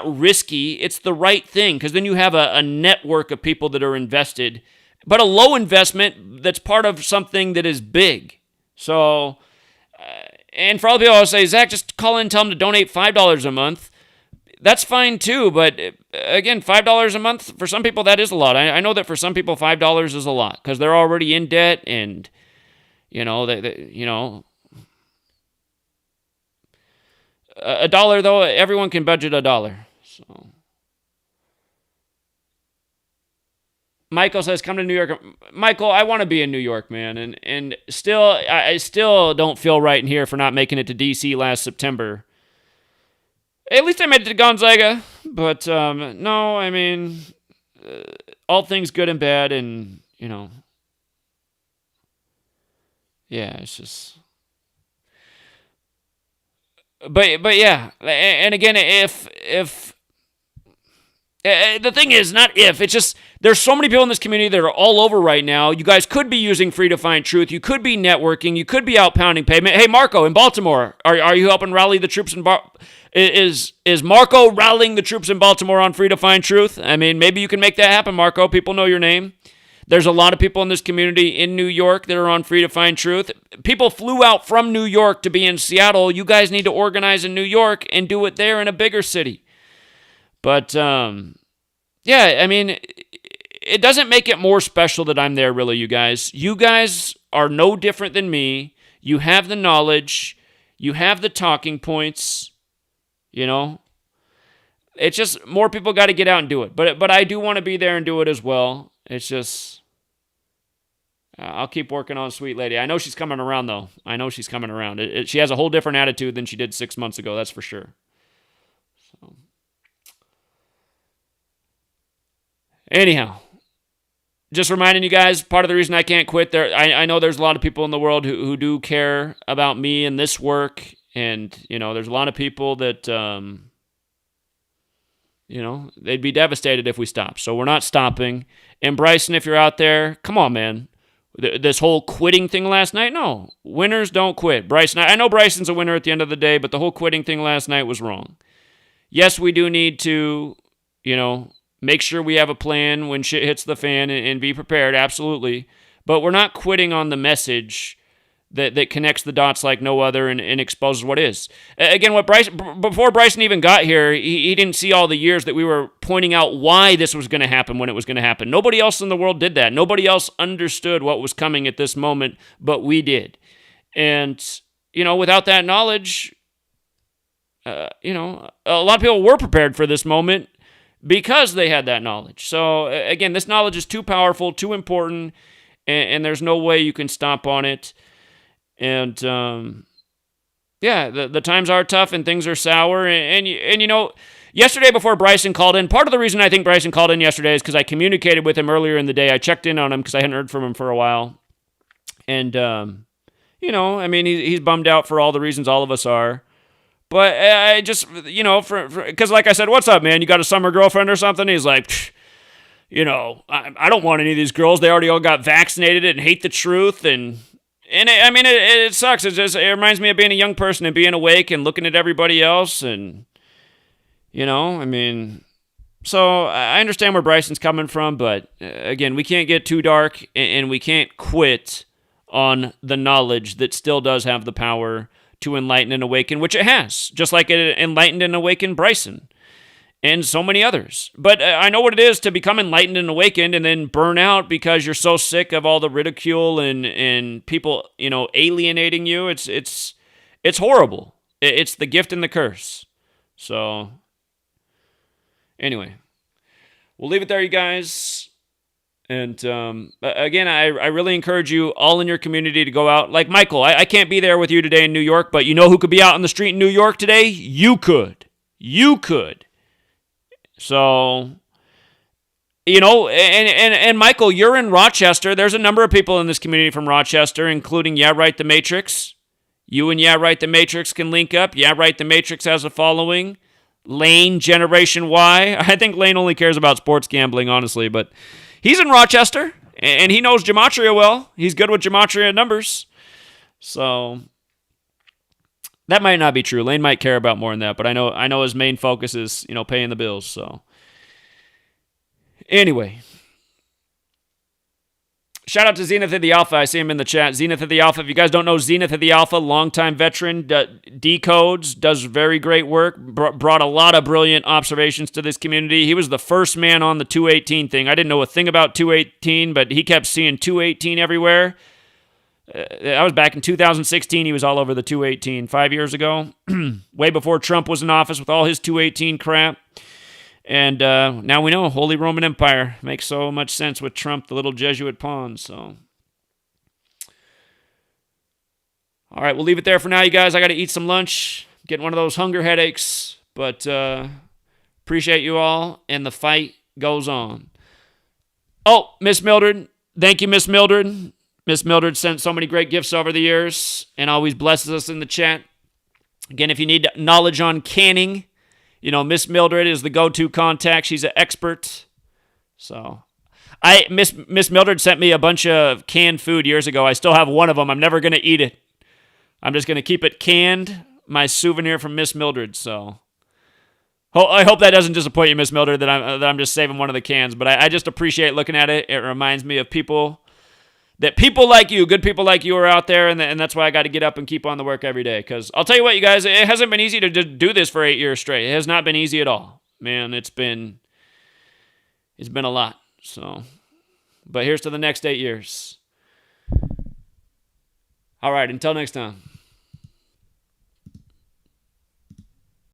A: risky. It's the right thing because then you have a network of people that are invested, but a low investment that's part of something that is big. So, and for all the people I'll say, Zach, just call in and tell them to donate $5 a month. That's fine too, but again, $5 a month, for some people that is a lot. I know that for some people $5 is a lot because they're already in debt and, $1 though, everyone can budget $1. So, Michael says, "Come to New York." Michael, I want to be in New York, man, and still, I still don't feel right in here for not making it to DC last September. At least I made it to Gonzaga, but no, I mean, all things good and bad, and yeah, it's just. but yeah, and again, if the thing is, not if, it's just there's so many people in this community that are all over right now. You guys could be using Free to Find Truth. You could be networking. You could be out pounding pavement. Hey, Marco in Baltimore, are you helping rally the troops in Is Marco rallying the troops in Baltimore on Free to Find Truth? I mean, maybe you can make that happen, Marco. People know your name. There's a lot of people in this community in New York that are on Free to Find Truth. People flew out from New York to be in Seattle. You guys need to organize in New York and do it there in a bigger city. But, yeah, I mean, it doesn't make it more special that I'm there, really, you guys. You guys are no different than me. You have the knowledge. You have the talking points. You know? It's just more people got to get out and do it. But I do want to be there and do it as well. It's just, I'll keep working on Sweet Lady. I know she's coming around, though. I know she's coming around. She has a whole different attitude than she did 6 months ago, that's for sure. So, anyhow, just reminding you guys, part of the reason I can't quit, I know there's a lot of people in the world who do care about me and this work, and, you know, there's a lot of people that, you know, they'd be devastated if we stopped. So we're not stopping. And Bryson, if you're out there, come on, man. This whole quitting thing last night, no. Winners don't quit. Bryson, I know Bryson's a winner at the end of the day, but the whole quitting thing last night was wrong. Yes, we do need to, you know, make sure we have a plan when shit hits the fan and be prepared, absolutely. But we're not quitting on the message that connects the dots like no other and exposes what is. Again, before Bryson even got here, he didn't see all the years that we were pointing out why this was going to happen when it was going to happen. Nobody else in the world did that. Nobody else understood what was coming at this moment, but we did. And, you know, without that knowledge, you know, a lot of people were prepared for this moment because they had that knowledge. So, again, this knowledge is too powerful, too important, and there's no way you can stomp on it. And, yeah, the times are tough and things are sour. And you know, yesterday before Bryson called in, part of the reason I think Bryson called in yesterday is because I communicated with him earlier in the day. I checked in on him because I hadn't heard from him for a while. And, you know, I mean, he's bummed out for all the reasons all of us are. But I just, you know, because like I said, what's up, man? You got a summer girlfriend or something? He's like, you know, I don't want any of these girls. They already all got vaccinated and hate the truth. And it sucks. It reminds me of being a young person and being awake and looking at everybody else. And, you know, I mean, so I understand where Bryson's coming from. But, again, we can't get too dark and we can't quit on the knowledge that still does have the power to enlighten and awaken, which it has, just like it enlightened and awakened Bryson and so many others. But I know what it is to become enlightened and awakened and then burn out because you're so sick of all the ridicule and people, you know, alienating you. It's horrible. It's the gift and the curse. So, anyway, we'll leave it there, you guys. And, again, I really encourage you all in your community to go out. Like Michael, I can't be there with you today in New York, but you know who could be out on the street in New York today? You could. You could. So, you know, and Michael, you're in Rochester. There's a number of people in this community from Rochester, including Yeah Right the Matrix. You and Yeah Right the Matrix can link up. Yeah Right the Matrix has a following. Lane, Generation Y. I think Lane only cares about sports gambling, honestly, but he's in Rochester, and he knows Gematria well. He's good with Gematria numbers. So that might not be true. Lane might care about more than that, but I know his main focus is, you know, paying the bills. So anyway, shout out to Zenith of the Alpha. I see him in the chat. Zenith of the Alpha. If you guys don't know Zenith of the Alpha, longtime veteran, decodes, does very great work, brought a lot of brilliant observations to this community. He was the first man on the 218 thing. I didn't know a thing about 218, but he kept seeing 218 everywhere. That was back in 2016. He was all over the 218 5 years ago, way before Trump was in office with all his 218 crap. And now we know Holy Roman Empire makes so much sense with Trump, the little Jesuit pawn. So, all right, we'll leave it there for now, you guys. I got to eat some lunch, getting one of those hunger headaches. But appreciate you all, and the fight goes on. Oh, Miss Mildred, thank you, Miss Mildred. Miss Mildred sent so many great gifts over the years and always blesses us in the chat. Again, if you need knowledge on canning, Miss Mildred is the go-to contact. She's an expert. So, Miss Mildred sent me a bunch of canned food years ago. I still have one of them. I'm never going to eat it. I'm just going to keep it canned, my souvenir from Miss Mildred. So, I hope that doesn't disappoint you, Miss Mildred, that I'm just saving one of the cans. But I just appreciate looking at it. It reminds me of people like you, good people like you are out there, and that's why I got to get up and keep on the work every day. Because I'll tell you what, you guys, it hasn't been easy to do this for 8 years straight. It has not been easy at all. Man, it's been a lot. So, but here's to the next 8 years. All right, until next time.